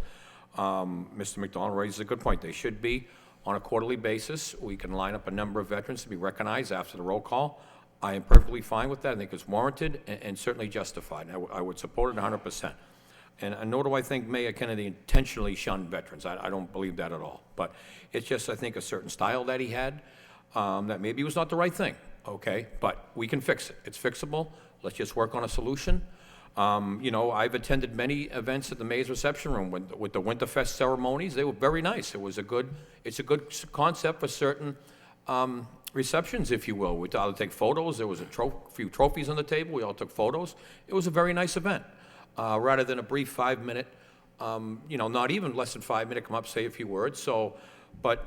Mr. McDonald raises a good point. They should be on a quarterly basis. We can line up a number of veterans to be recognized after the roll call. I am perfectly fine with that. I think it's warranted and certainly justified. I would support it 100%. And nor do I think Mayor Kennedy intentionally shunned veterans. I don't believe that at all. But it's just, I think, a certain style that he had that maybe was not the right thing, okay? But we can fix it. It's fixable. Let's just work on a solution. You know, I've attended many events at the Mayor's Reception Room with the Winterfest ceremonies. They were very nice. It's a good concept for certain receptions, if you will. We all take photos. There was a few trophies on the table. We all took photos. It was a very nice event. Rather than a brief 5-minute, you know, not even less than 5-minute, come up, say a few words. So, but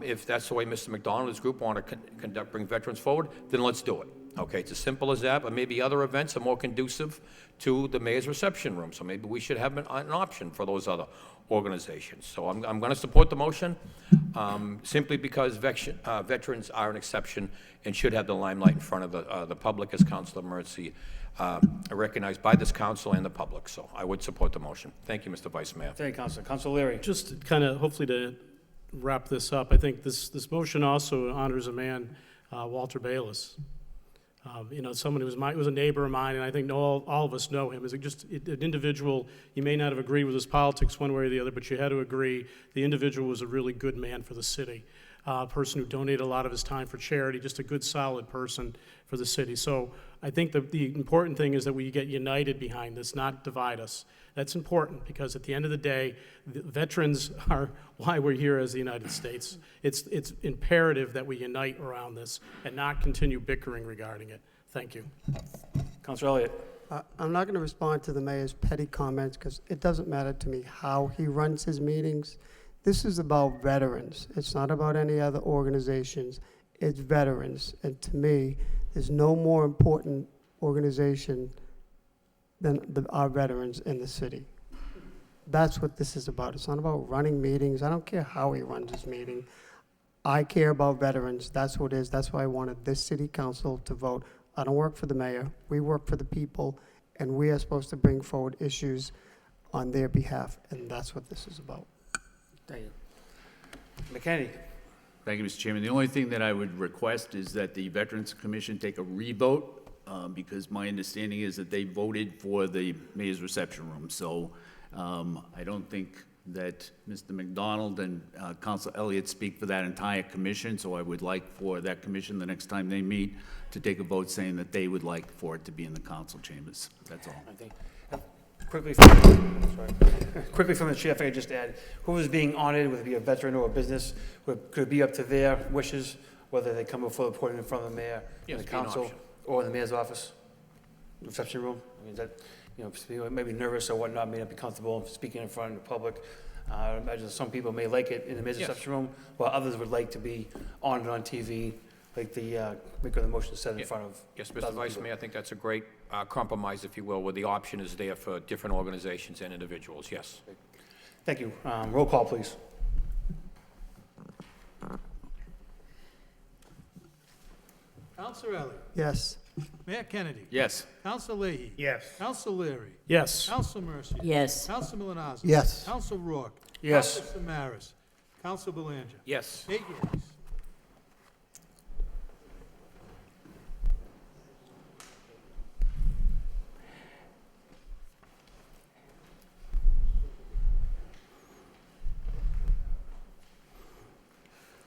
if that's the way Mr. McDonald and his group want to bring veterans forward, then let's do it. Okay, it's as simple as that, but maybe other events are more conducive to the Mayor's Reception Room, so maybe we should have an option for those other organizations. So I'm going to support the motion, simply because veterans are an exception and should have the limelight in front of the public, as Councilor Mercy recognized by this council and the public. So I would support the motion. Thank you, Mr. Vice Mayor. Thank you, Councilor. Councilor Leary. Just kind of, hopefully to wrap this up, I think this motion also honors a man, Walter Bayless. You know, someone who was a neighbor of mine, and I think all of us know him as just an individual. You may not have agreed with his politics one way or the other, but you had to agree the individual was a really good man for the city, a person who donated a lot of his time for charity, just a good, solid person for the city. So I think the important thing is that we get united behind this, not divide us. That's important because at the end of the day, the veterans are why we're here as the United States. It's imperative that we unite around this and not continue bickering regarding it. Thank you. Councilor Elliott. I'm not going to respond to the mayor's petty comments because it doesn't matter to me how he runs his meetings. This is about veterans. It's not about any other organizations. It's veterans. And to me, there's no more important organization than our veterans in the city. That's what this is about. It's not about running meetings. I don't care how he runs his meeting. I care about veterans. That's what it is. That's why I wanted this city council to vote. I don't work for the mayor. We work for the people, and we are supposed to bring forward issues on their behalf, and that's what this is about. Thank you. McKennedy. Thank you, Mr. Chairman. The only thing that I would request is that the Veterans Commission take a revote, because my understanding is that they voted for the Mayor's Reception Room. So I don't think that Mr. McDonald and Councilor Elliott speak for that entire commission, so I would like for that commission, the next time they meet, to take a vote saying that they would like for it to be in the council chambers. That's all. I think. Quickly from the chair, if I could just add, who is being honored, whether it be a veteran or a business, could be up to their wishes, whether they come before the podium in front of the mayor, Yes, the be an council, option. or in the mayor's office, reception room. I mean, that, you know, people may be nervous or whatnot, may not be comfortable speaking in front of the public. I imagine some people may like it in the mayor's Yes. reception room, while others would like to be honored on TV, like the maker of the motion said in front of. Yes, Mr. Vice Mayor, I think that's a great compromise, if you will, where the option is there for different organizations and individuals, yes. Thank you. Roll call, please. Counselor Elliott. Yes. Mayor Kennedy. Yes. Counselor Leahy. Yes. Counselor Leary. Yes. Counselor Mercy. Yes. Counselor Milonazo. Yes. Counselor Rourke. Yes. Counselor Samaras. Counselor Belanger. Yes. 8 yeas.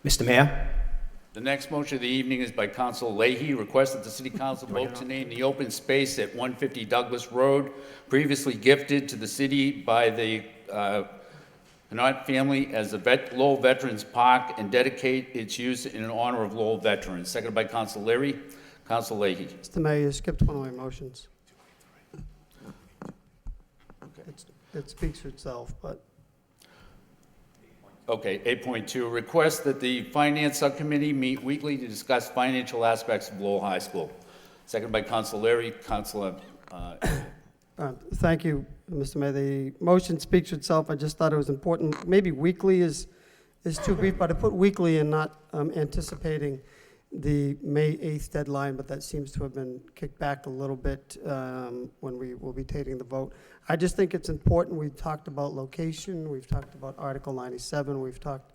Mr. Mayor? The next motion of the evening is by Councilor Leahy. Request that the City Council vote to name the open space at 150 Douglas Road, previously gifted to the city by the Hanaut family as the Lowell Veterans Park, and dedicate its use in honor of Lowell veterans. Seconded by Councilor Leary. Councilor Leahy. Mr. Mayor, you skipped one of my motions. It speaks for itself, but Okay, 8.2, request that the Finance Subcommittee meet weekly to discuss financial aspects of Lowell High School. Seconded by Councilor Leary. Councilor, thank you, Mr. Mayor. The motion speaks for itself. I just thought it was important. Maybe weekly is too brief, but I put weekly and not anticipating the May 8th deadline, but that seems to have been kicked back a little bit when we will be taking the vote. I just think it's important. We've talked about location. We've talked about Article 97. We've talked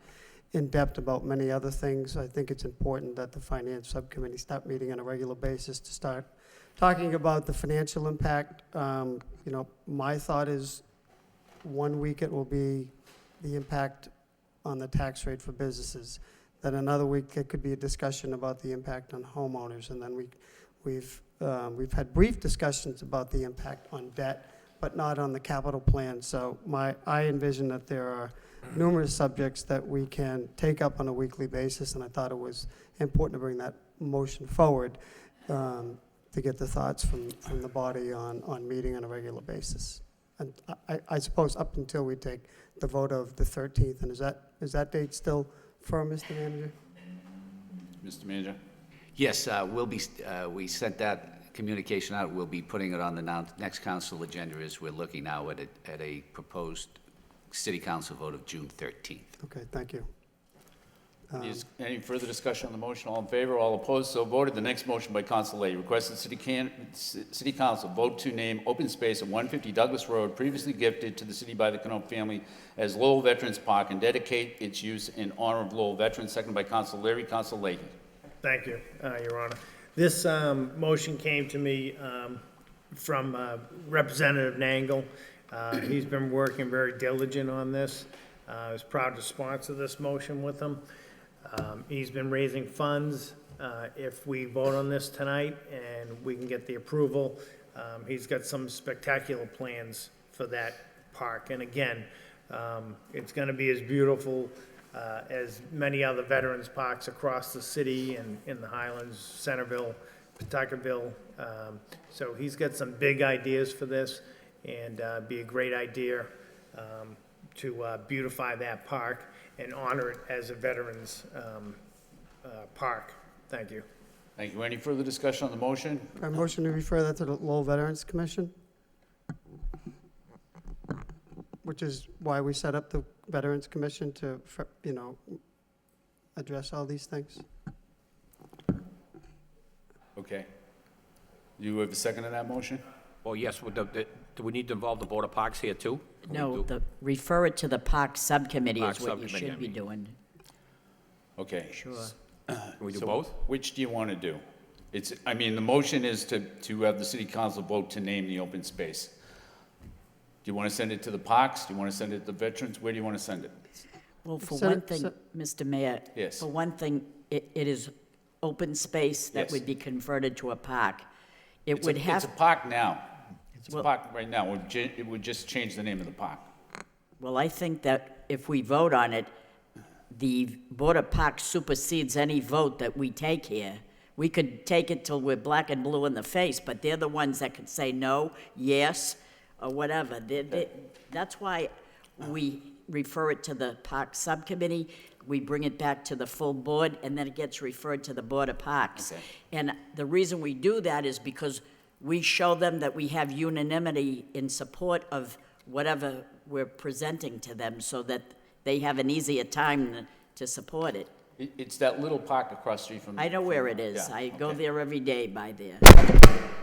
in depth about many other things. I think it's important that the Finance Subcommittee start meeting on a regular basis to start talking about the financial impact. You know, my thought is 1 week it will be the impact on the tax rate for businesses. Then another week, there could be a discussion about the impact on homeowners, and then we we've had brief discussions about the impact on debt, but not on the capital plan. So I envision that there are numerous subjects that we can take up on a weekly basis, and I thought it was important to bring that motion forward to get the thoughts from the body on meeting on a regular basis. And I suppose up until we take the vote of the 13th, and is that date still firm, Mr. Manager? Mr. Manager? Yes, we sent that communication out. We'll be putting it on the next council agenda as we're looking now at a proposed city council vote of June 13th. Okay, thank you. Any further discussion on the motion? All in favor, all opposed, so voted. The next motion by Council Lay, request the City Council vote to name open space at 150 Douglas Road, previously gifted to the city by the Knope family, as Lowell Veterans Park, and dedicate its use in honor of Lowell veterans. Seconded by Council Leary. Council Leahy. Thank you, Your Honor. This motion came to me from Representative Nangle. He's been working very diligent on this. I was proud to sponsor this motion with him. He's been raising funds. If we vote on this tonight and we can get the approval, he's got some spectacular plans for that park. And again, it's going to be as beautiful as many other veterans parks across the city and in the Highlands, Centerville, Pawtuckaville. So he's got some big ideas for this, and be a great idea to beautify that park and honor it as a veterans park. Thank you. Thank you. Any further discussion on the motion? I motion to refer that to the Lowell Veterans Commission, which is why we set up the Veterans Commission to, address all these things. Okay. You have a second to that motion? Well, yes, do we need to involve the Board of Parks here, too? No, refer it to the Park Subcommittee Park is what you Subcommittee, should be doing. Okay. Sure. Can we do So both? which do you want to do? The motion is to have the city council vote to name the open space. Do you want to send it to the parks? Do you want to send it to the veterans? Where do you want to send it? Well, for Sen- one thing, Mr. Mayor. Yes. For one thing, it is open space that Yes. would be converted to a park. It's a park now. It's a park right now. It would just change the name of the park. Well, I think that if we vote on it, the Board of Parks supersedes any vote that we take here. We could take it till we're black and blue in the face, but they're the ones that could say no, yes, or whatever. That's why we refer it to the Park Subcommittee, we bring it back to the full board, and then it gets referred to the Board of Parks. Okay. And the reason we do that is because we show them that we have unanimity in support of whatever we're presenting to them, so that they have an easier time to support it. It's that little park across the street from. I know where it is. Yeah, I go okay. there every day by there.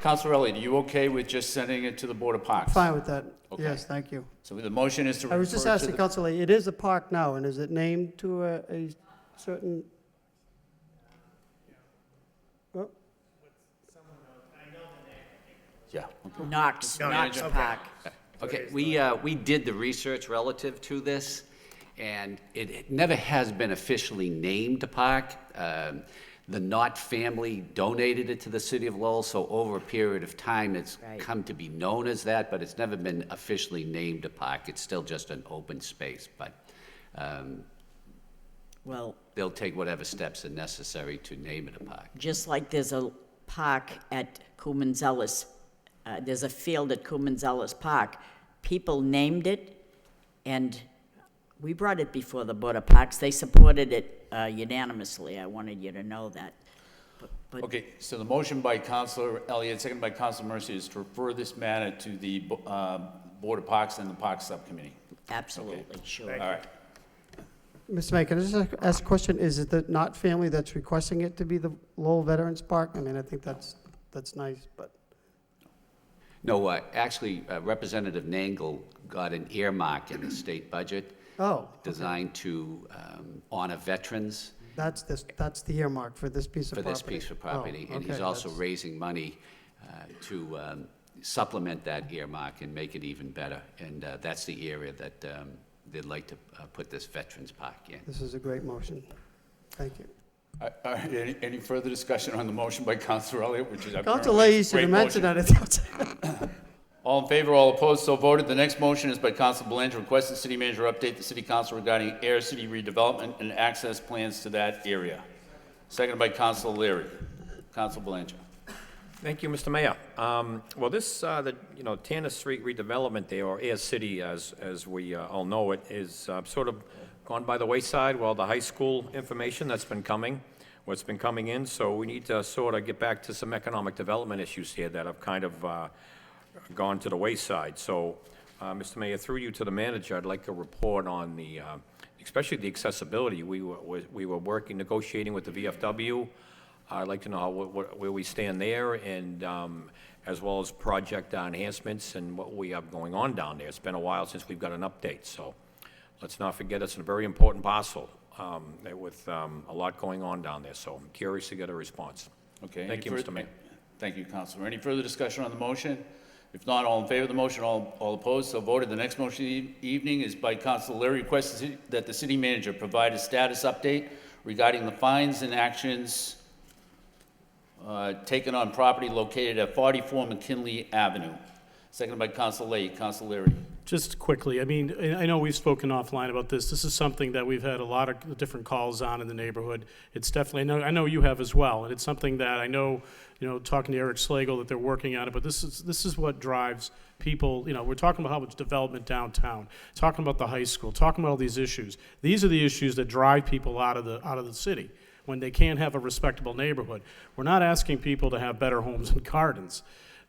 Councilor Elliott, are you okay with just sending it to the Board of Parks? Fine with that. Okay. Yes, thank you. So the motion is to refer I was just to asking the- Council, it is a park now, and is it named to a certain? Oh, Yeah. Knox Park. Okay, we did the research relative to this, and it never has been officially named a park. The Knott family donated it to the city of Lowell, so over a period of time, it's Right. come to be known as that, but it's never been officially named a park. It's still just an open space, but Well, they'll take whatever steps are necessary to name it a park. just like there's a park at Cumanzelis, there's a field at Cumanzelis Park. People named it, and we brought it before the Board of Parks. They supported it unanimously. I wanted you to know that. But Okay, so the motion by Councilor Elliott, second by Councilor Mercy, is to refer this matter to the Board of Parks and the Parks Subcommittee. absolutely, sure. All right. Mr. Mayor, can I just ask a question? Is it the Knott family that's requesting it to be the Lowell Veterans Park? I mean, I think that's nice, but. No, actually, Representative Nangle got an earmark in the state budget Oh, designed to honor veterans that's the earmark for this piece of for property. this piece of property. Oh, And he's okay, also that's- raising money to supplement that earmark and make it even better. And that's the area that they'd like to put this Veterans Park in. This is a great motion. Thank you. Any further discussion on the motion by Councilor Elliott, which is Council apparently Leahy a should have great mentioned motion? that. All in favor, all opposed, so voted. The next motion is by Councilor Belanger, request the city manager update the city council regarding Air City redevelopment and access plans to that area. Seconded by Councilor Leary. Councilor Belanger. Thank you, Mr. Mayor. Well, this, Tanner Street redevelopment there, or Air City, as we all know it, is sort of gone by the wayside. Well, the high school information that's been coming, what's been coming in, so we need to sort of get back to some economic development issues here that have kind of gone to the wayside. So, Mr. Mayor, through you to the manager, I'd like a report on the, especially the accessibility. We were working, negotiating with the VFW. I'd like to know where we stand there, and as well as project enhancements and what we have going on down there. It's been a while since we've got an update, so let's not forget it's a very important parcel with a lot going on down there. So I'm curious to get a response. Okay. Thank you, Mr. Mayor. Thank you, Councilor. Any further discussion on the motion? If not, all in favor of the motion, all opposed, so voted. The next motion of the evening is by Councilor Leary, requests that the city manager provide a status update regarding the fines and actions taken on property located at 44 McKinley Avenue. Seconded by Councilor Leahy. Councilor Leary. Just quickly, I mean, I know we've spoken offline about this. This is something that we've had a lot of different calls on in the neighborhood. It's definitely, I know you have as well, and it's something that I know, talking to Eric Slagle, that they're working on it, but this is what drives people. We're talking about how much development downtown, talking about the high school, talking about all these issues. These are the issues that drive people out of the city when they can't have a respectable neighborhood. We're not asking people to have better homes and gardens.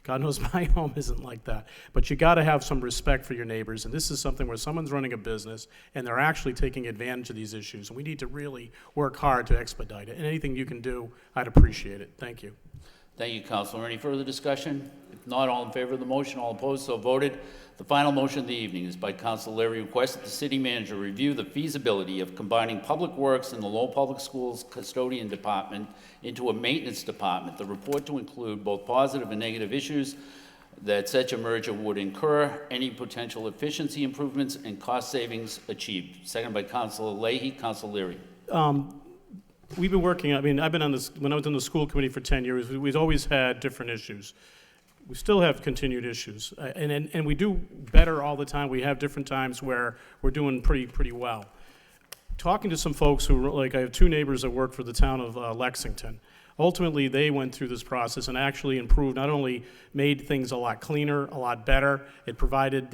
God knows my home isn't like that. But you got to have some respect for your neighbors, and this is something where someone's running a business and they're actually taking advantage of these issues, and we need to really work hard to expedite it. And anything you can do, I'd appreciate it. Thank you. Thank you, Councilor. Any further discussion? If not, all in favor of the motion, all opposed, so voted. The final motion of the evening is by Councilor Leary, request that the city manager review the feasibility of combining public works and the Lowell Public Schools custodian department into a maintenance department. The report to include both positive and negative issues that such a merger would incur, any potential efficiency improvements and cost savings achieved. Seconded by Councilor Leahy. Councilor Leary. We've been working, I've been on this, when I was on the school committee for 10 years, we've always had different issues. We still have continued issues, and we do better all the time. We have different times where we're doing pretty well. Talking to some folks who, like I have two neighbors that work for the town of Lexington. Ultimately, they went through this process and actually improved, not only made things a lot cleaner, a lot better, it provided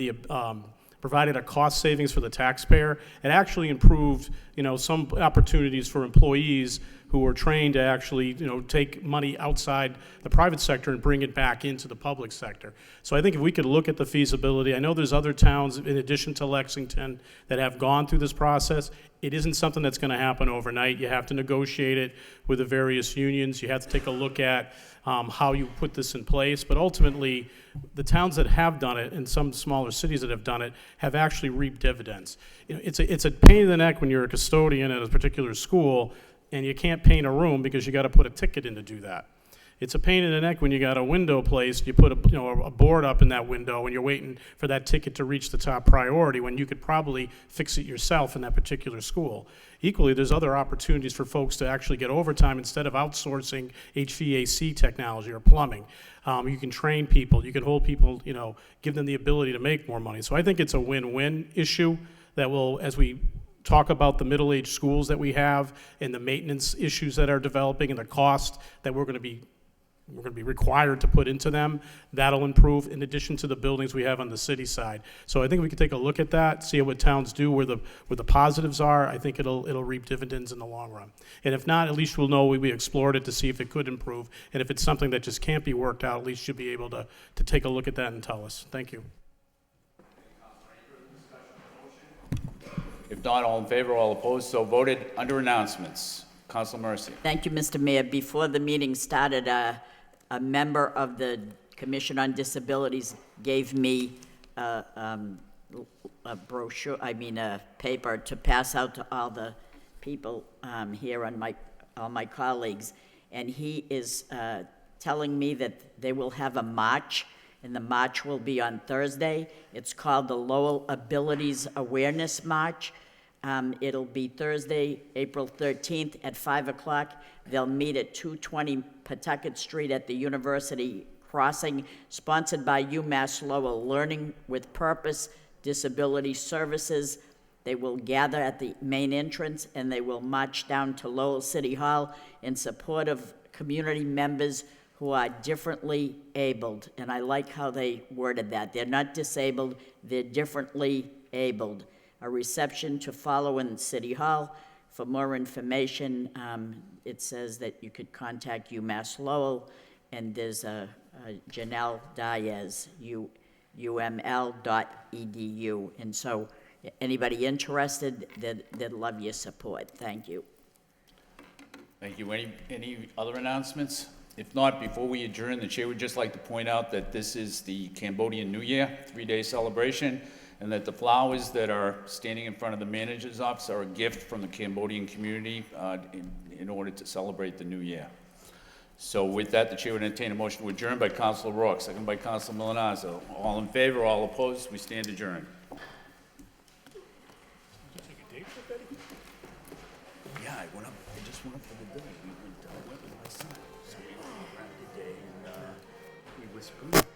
a cost savings for the taxpayer. It actually improved, some opportunities for employees who were trained to actually, take money outside the private sector and bring it back into the public sector. So I think if we could look at the feasibility, I know there's other towns in addition to Lexington that have gone through this process. It isn't something that's going to happen overnight. You have to negotiate it with the various unions. You have to take a look at how you put this in place. But ultimately, the towns that have done it and some smaller cities that have done it have actually reaped dividends. It's a pain in the neck when you're a custodian at a particular school and you can't paint a room because you got to put a ticket in to do that. It's a pain in the neck when you got a window placed, you put a board up in that window and you're waiting for that ticket to reach the top priority when you could probably fix it yourself in that particular school. Equally, there's other opportunities for folks to actually get overtime instead of outsourcing HVAC technology or plumbing. You can train people, you can hold people, give them the ability to make more money. So I think it's a win-win issue that will, as we talk about the middle-aged schools that we have and the maintenance issues that are developing and the cost that we're going to be required to put into them, that'll improve in addition to the buildings we have on the city side. So I think we can take a look at that, see what towns do, where the positives are. I think it'll reap dividends in the long run. And if not, at least we'll know we explored it to see if it could improve. And if it's something that just can't be worked out, at least you'll be able to take a look at that and tell us. Thank you. If not, all in favor, all opposed, so voted. Under announcements, Councilor Mercy. Thank you, Mr. Mayor. Before the meeting started, a member of the Commission on Disabilities gave me a brochure, a paper to pass out to all the people here and all my colleagues. And he is telling me that they will have a march, and the march will be on Thursday. It's called the Lowell Abilities Awareness March. It'll be Thursday, April 13th at 5 o'clock. They'll meet at 220 Pawtucket Street at the University Crossing, sponsored by UMass Lowell Learning with Purpose Disability Services. They will gather at the main entrance, and they will march down to Lowell City Hall in support of community members who are differently abled. And I like how they worded that. They're not disabled, they're differently abled. A reception to follow in City Hall. For more information, it says that you could contact UMass Lowell, and there's a Janelle Diaz, uml.edu. And so anybody interested, they'd love your support. Thank you. Thank you. Any other announcements? If not, before we adjourn, the chair would just like to point out that this is the Cambodian New Year, 3-day celebration, and that the flowers that are standing in front of the manager's office are a gift from the Cambodian community in order to celebrate the new year. So with that, the chair would entertain a motion to adjourn by Councilor Rourke, second by Councilor Milonazo. All in favor, all opposed, we stand adjourned. Yeah, I just went up for the day. We went with my son. So we grabbed a day and we whispered.